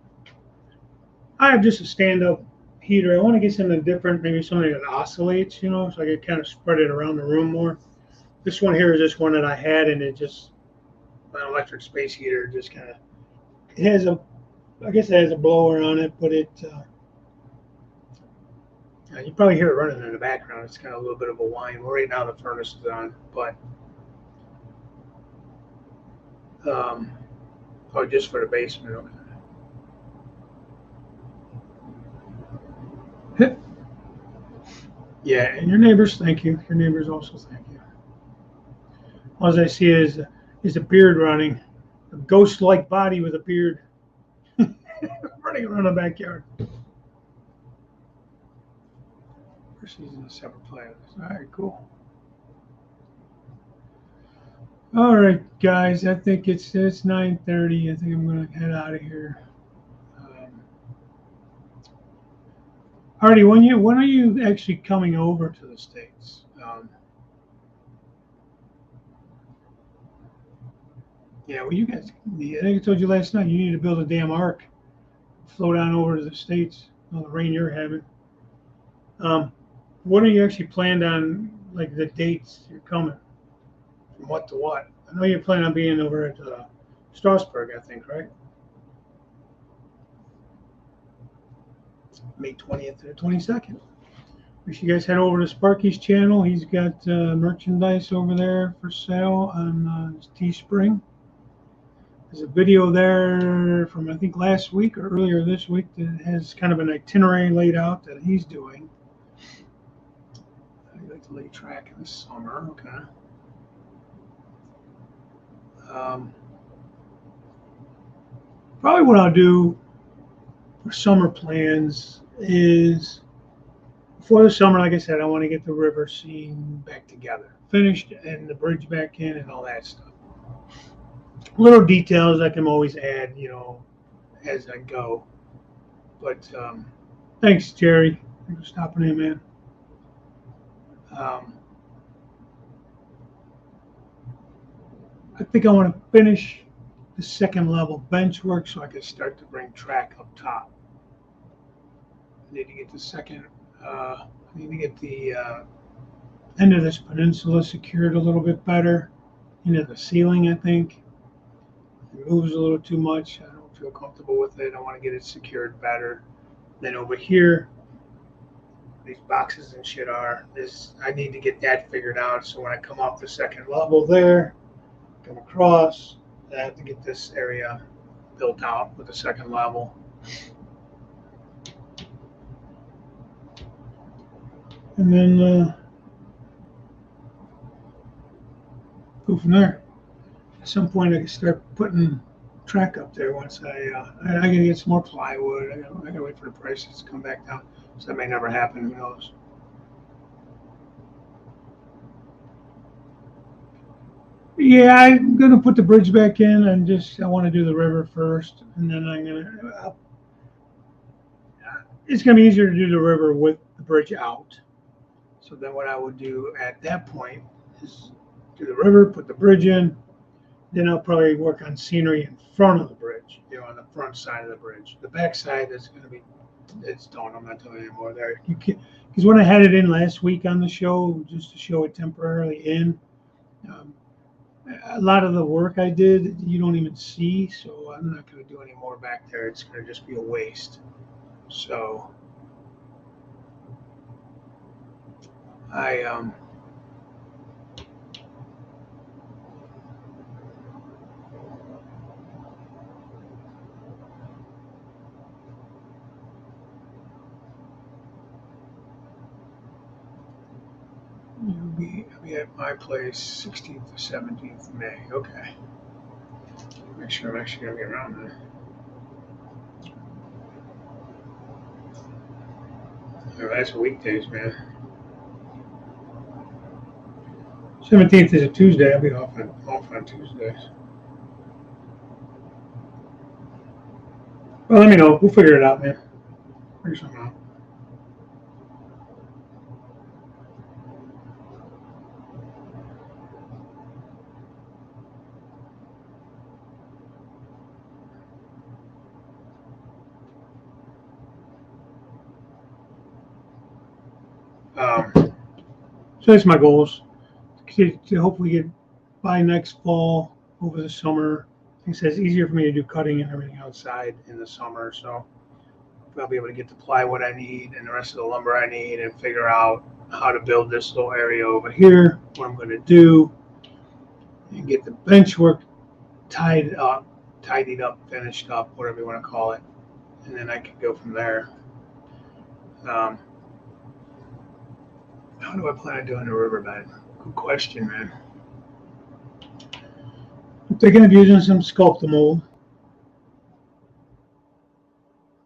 [SPEAKER 1] I have just a stand-up heater. I want to get something different, maybe something that oscillates, so I can kind of spread it around the room more. This one here is just one that I had, and it just an electric space heater. Just kind of it has a, I guess it has a blower on it, but you probably hear it running in the background. It's kind of a little bit of a whine. Well, right now the furnace is on, but oh, just for the basement. Okay. Yeah, and your neighbors thank you. Your neighbors also thank you. All I see is a beard running, a ghost-like body with a beard running around the backyard. She's in a separate planet. All right, cool. All right, guys. I think it's 9:30. I think I'm gonna head out of here. Artie, when are you actually coming over to the States? Yeah, well, you guys. I think I told you last night. You need to build a damn ark, float on over to the States. All the rain you're having. What are you actually planned on? Like the dates you're coming? From what to what? I know you're planning on being over at Strasbourg, I think, right? May 20th to the 22nd. Wish you guys head over to Sparky's channel. He's got merchandise over there for sale on Teespring. There's a video there from I think last week or earlier this week that has kind of an itinerary laid out that he's doing. I like to lay track in the summer. Okay. Probably what I'll do for summer plans is before the summer, like I said, I want to get the river scene back together, finished, and the bridge back in, and all that stuff. Little details I can always add, as I go. But thanks, Jerry. Thanks for stopping in, man. I think I want to finish the second level bench work so I can start to bring track up top. I need to get the second. I need to get the end of this peninsula secured a little bit better. The ceiling, I think. It moves a little too much. I don't feel comfortable with it. I want to get it secured better. Then over here, these boxes and shit are. I need to get that figured out. So when I come off the second level there, come across, I have to get this area built out with the second level. And then go from there. At some point, I can start putting track up there once I gotta get some more plywood. I gotta wait for the prices to come back down. So that may never happen. Who knows? Yeah, I'm gonna put the bridge back in, and I want to do the river first, and then it's gonna be easier to do the river with the bridge out. So then what I would do at that point is do the river, put the bridge in, then I'll probably work on scenery in front of the bridge, on the front side of the bridge. The back side is going to be, it's done. I'm not doing any more there. You can, because when I had it in last week on the show, just to show it temporarily in, a lot of the work I did, you don't even see. So I'm not going to do any more back there. It's going to just be a waste. So I, I'll be at my place 16th to 17th of May. Okay. Make sure I'm actually going to be around there. That's weekdays, man. 17th is a Tuesday. I'll be off on Tuesdays. Well, let me know. We'll figure it out, man. Figure something out. So that's my goals. To hopefully get by next fall, over the summer. He says it's easier for me to do cutting and everything outside in the summer, so I'll be able to get the plywood I need and the rest of the lumber I need and figure out how to build this little area over here, what I'm going to do, and get the bench work tidied up, finished up, whatever you want to call it, and then I can go from there. How do I plan on doing the riverbed? Good question, man. I'm thinking of using some Sculptamold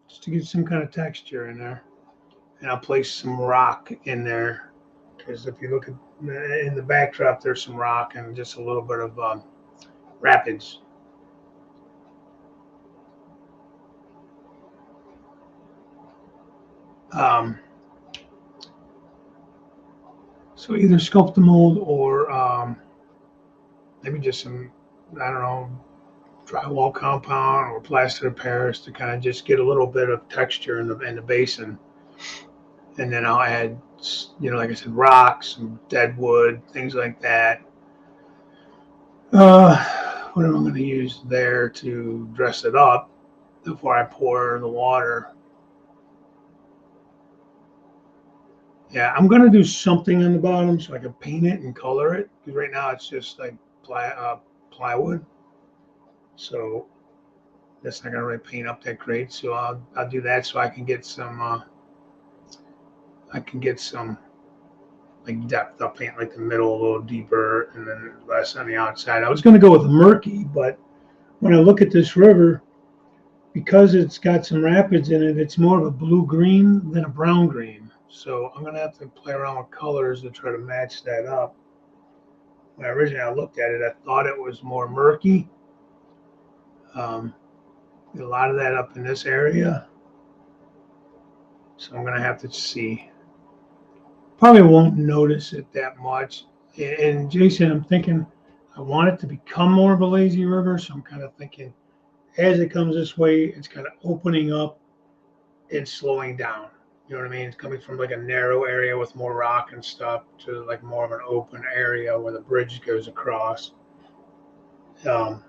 [SPEAKER 1] just to get some kind of texture in there. And I'll place some rock in there because if you look at in the backdrop, there's some rock and just a little bit of rapids. So either Sculptamold or maybe just some, I don't know, drywall compound or plaster of Paris to kind of just get a little bit of texture in the basin. And then I'll add, like I said, rocks, some dead wood, things like that. What am I going to use there to dress it up before I pour the water? Yeah, I'm going to do something on the bottom so I can paint it and color it. Because right now it's just like plywood. So that's not going to really paint up that great. So I'll do that so I can get some like depth. I'll paint like the middle a little deeper and then less on the outside. I was going to go with murky, but when I look at this river, because it's got some rapids in it, it's more of a blue green than a brown green. So I'm going to have to play around with colors to try to match that up. When originally I looked at it, I thought it was more murky. A lot of that up in this area. So I'm gonna have to see. Probably won't notice it that much. And Jason, I'm thinking I want it to become more of a lazy river, so I'm kind of thinking as it comes this way, it's kind of opening up and slowing down. You know what I mean? It's coming from like a narrow area with more rock and stuff to like more of an open area where the bridge goes across. Um,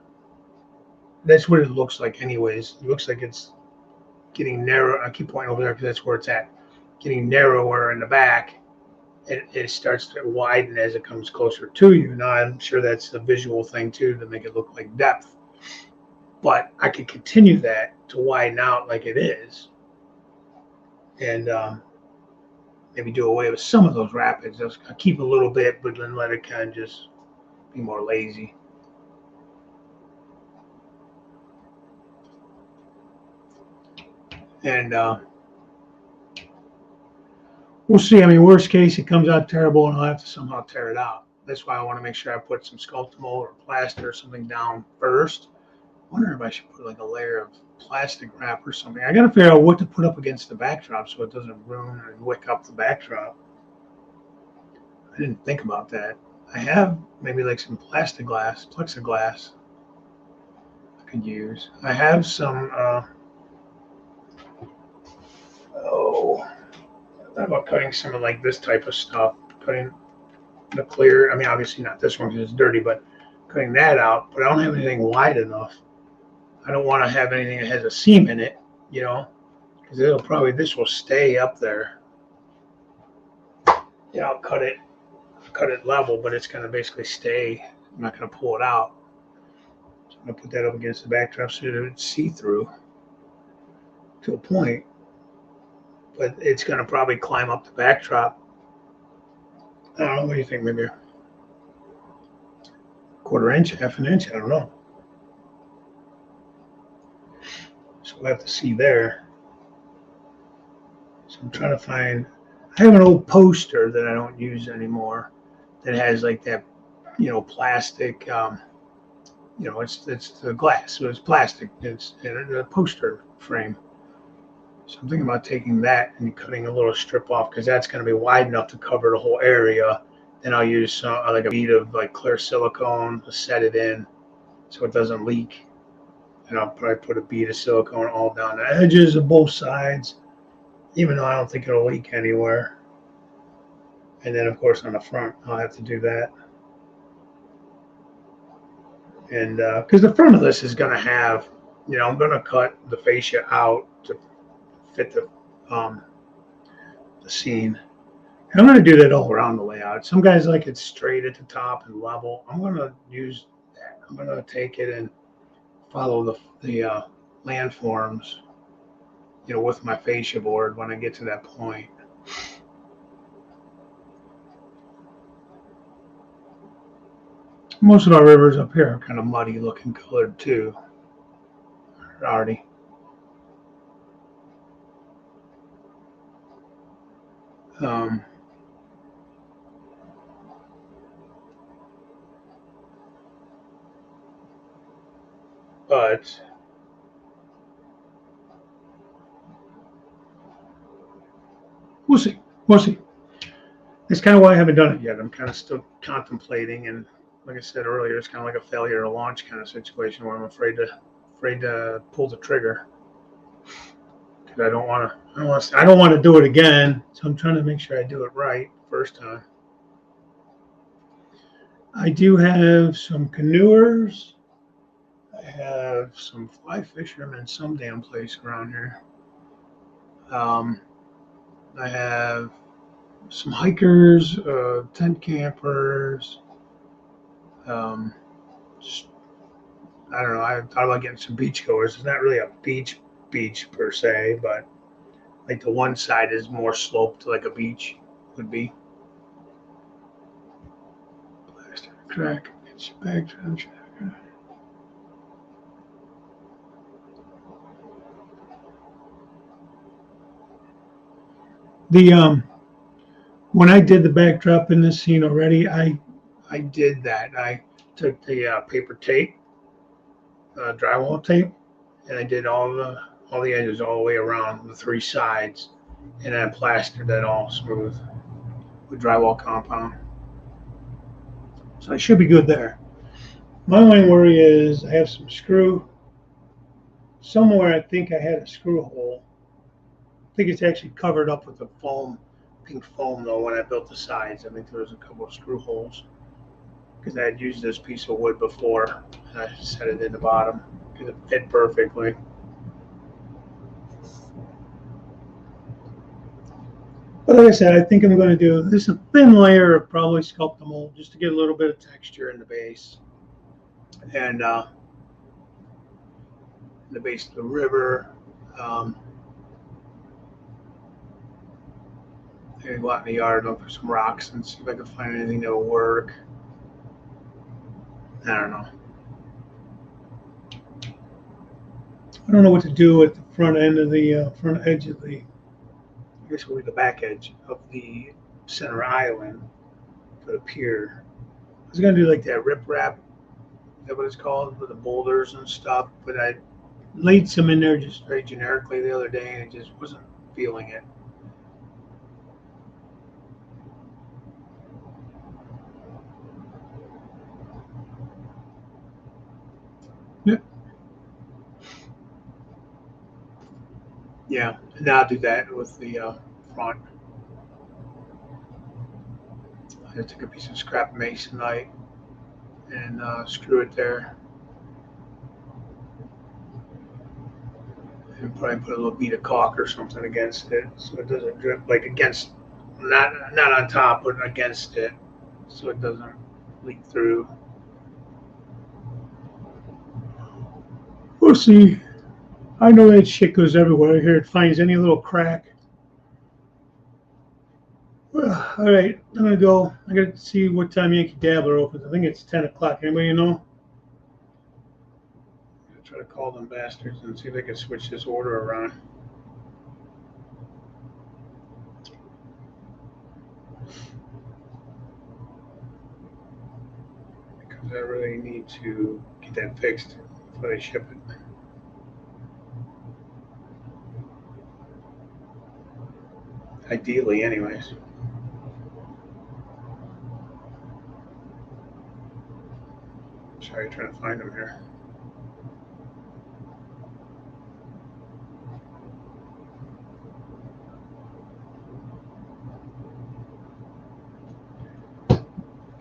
[SPEAKER 1] that's what it looks like, anyways. It looks like it's getting narrow. I keep pointing over there because that's where it's at. Getting narrower in the back. It starts to widen as it comes closer to you. Now, I'm sure that's a visual thing too to make it look like depth. But I could continue that to widen out like it is. And maybe do away with some of those rapids. I'll keep a little bit, but then let it kind of just be more lazy. And we'll see. I mean, worst case, it comes out terrible, and I'll have to somehow tear it out. That's why I want to make sure I put some Sculptamold or plaster or something down first. I wonder if I should put like a layer of plastic wrap or something. I got to figure out what to put up against the backdrop so it doesn't ruin and wick up the backdrop. I didn't think about that. I have maybe like some plexiglass I could use. I have some, I thought about cutting some of like this type of stuff, cutting the clear. I mean, obviously not this one because it's dirty, but cutting that out. But I don't have anything wide enough. I don't want to have anything that has a seam in it, you know, because this will stay up there. Yeah, I'll cut it level, but it's going to basically stay. I'm not going to pull it out. So I'm going to put that up against the backdrop so that it's see-through to a point. But it's going to probably climb up the backdrop. I don't know. What do you think? Maybe a quarter inch, half an inch? I don't know. So we'll have to see there. So I'm trying to find. I have an old poster that I don't use anymore that has like that, plastic. It's the glass, so it's plastic. It's a poster frame. So I'm thinking about taking that and cutting a little strip off because that's going to be wide enough to cover the whole area. Then I'll use some like a bead of like clear silicone to set it in so it doesn't leak. And I'll probably put a bead of silicone all down the edges of both sides, even though I don't think it'll leak anywhere. And then of course on the front, I'll have to do that. And because the front of this is going to have, I'm going to cut the fascia out to fit the scene. And I'm going to do that all around the layout. Some guys like it straight at the top and level. I'm going to use that. I'm going to take it and follow the landforms, with my fascia board when I get to that point. Most of our rivers up here are kind of muddy looking colored too, already. But we'll see. We'll see. That's kind of why I haven't done it yet. I'm kind of still contemplating, and like I said earlier, it's kind of like a failure to launch kind of situation where I'm afraid to pull the trigger because I don't want to do it again. So I'm trying to make sure I do it right first time. I do have some canoers. I have some fly fishermen some damn place around here. I have some hikers, tent campers. Just, I don't know. I thought about getting some beach goers. It's not really a beach per se, but like the one side is more sloped like a beach would be. Plastic crack. It's back to the when I did the backdrop in this scene already, I did that. I took the paper tape, drywall tape, and I did all the edges all the way around the three sides. and then plastered that all smooth with drywall compound. So I should be good there. My only worry is I have some screw. Somewhere I think I had a screw hole. I think it's actually covered up with the foam, pink foam though, when I built the sides. I think there was a couple of screw holes because I had used this piece of wood before and I set it in the bottom because it fit perfectly. But like I said, I think I'm going to do this a thin layer of probably sculpt mold just to get a little bit of texture in the base. And the base of the river. Maybe go out in the yard, look for some rocks and see if I can find anything that will work. I don't know. I don't know what to do at the front end of the front edge of the, I guess it will be the back edge of the center island for the pier. I was going to do like that riprap, is that what it's called, with the boulders and stuff, but I laid some in there just very generically the other day and it just wasn't feeling it. Yeah, and I'll do that with the front. I took a piece of scrap masonite and screw it there. And probably put a little bead of caulk or something against it so it doesn't drip, like against, not on top, but against it so it doesn't leak through. We'll see. I know that shit goes everywhere here. It finds any little crack. Well, all right, I'm gonna go. I gotta see what time Yankee Dabbler opens. I think it's 10 o'clock. Anybody know? I'm gonna try to call them bastards and see if they can switch this order around. Because I really need to get that fixed before they ship it. Ideally, anyways. Sorry, trying to find them here.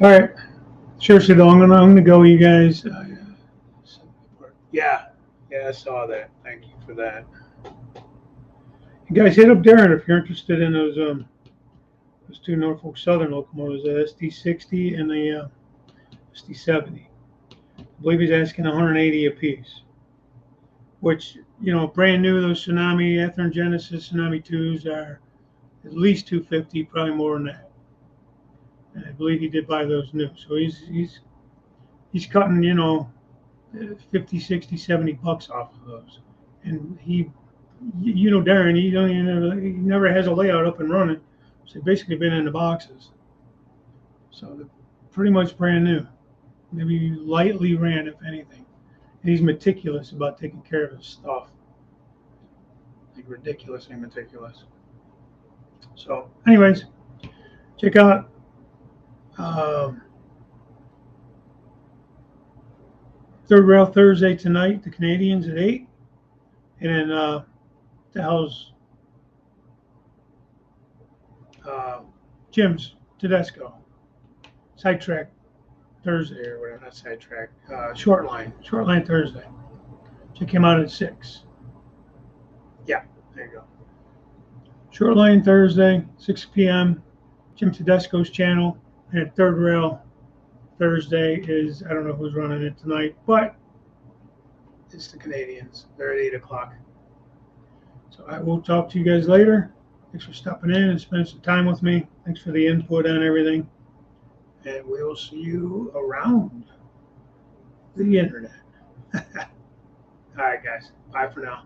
[SPEAKER 1] All right. Seriously though, I'm gonna go, you guys. Yeah, I saw that. Thank you for that. You guys hit up Darren if you're interested in those two Norfolk Southern locomotives, the SD60 and the SD70. I believe he's asking 180 a piece, which, you know, brand new, those Tsunami, Athearn Genesis Tsunami 2s are at least 250, probably more than that. And I believe he did buy those new. So he's cutting, you know, 50, 60, 70 bucks off of those. And he, you know, Darren, he never has a layout up and running. So they've basically been in the boxes. So they're pretty much brand new. Maybe lightly ran, if anything. And he's meticulous about taking care of his stuff. Like ridiculously meticulous. So, anyways, check out Third Rail Thursday tonight, the Canadians at 8. And then the hell's Jim's Tedesco. Sidetrack Thursday or whatever, not sidetrack. Short line Thursday. Check him out at 6. Yeah, there you go. Short line Thursday, 6 p.m. Jim Tedesco's channel. And Third Rail Thursday is, I don't know who's running it tonight, but it's the Canadians. They're at 8 o'clock. So I will talk to you guys later. Thanks for stopping in and spending some time with me. Thanks for the input on everything. And we will see you around the internet. All right, guys. Bye for now.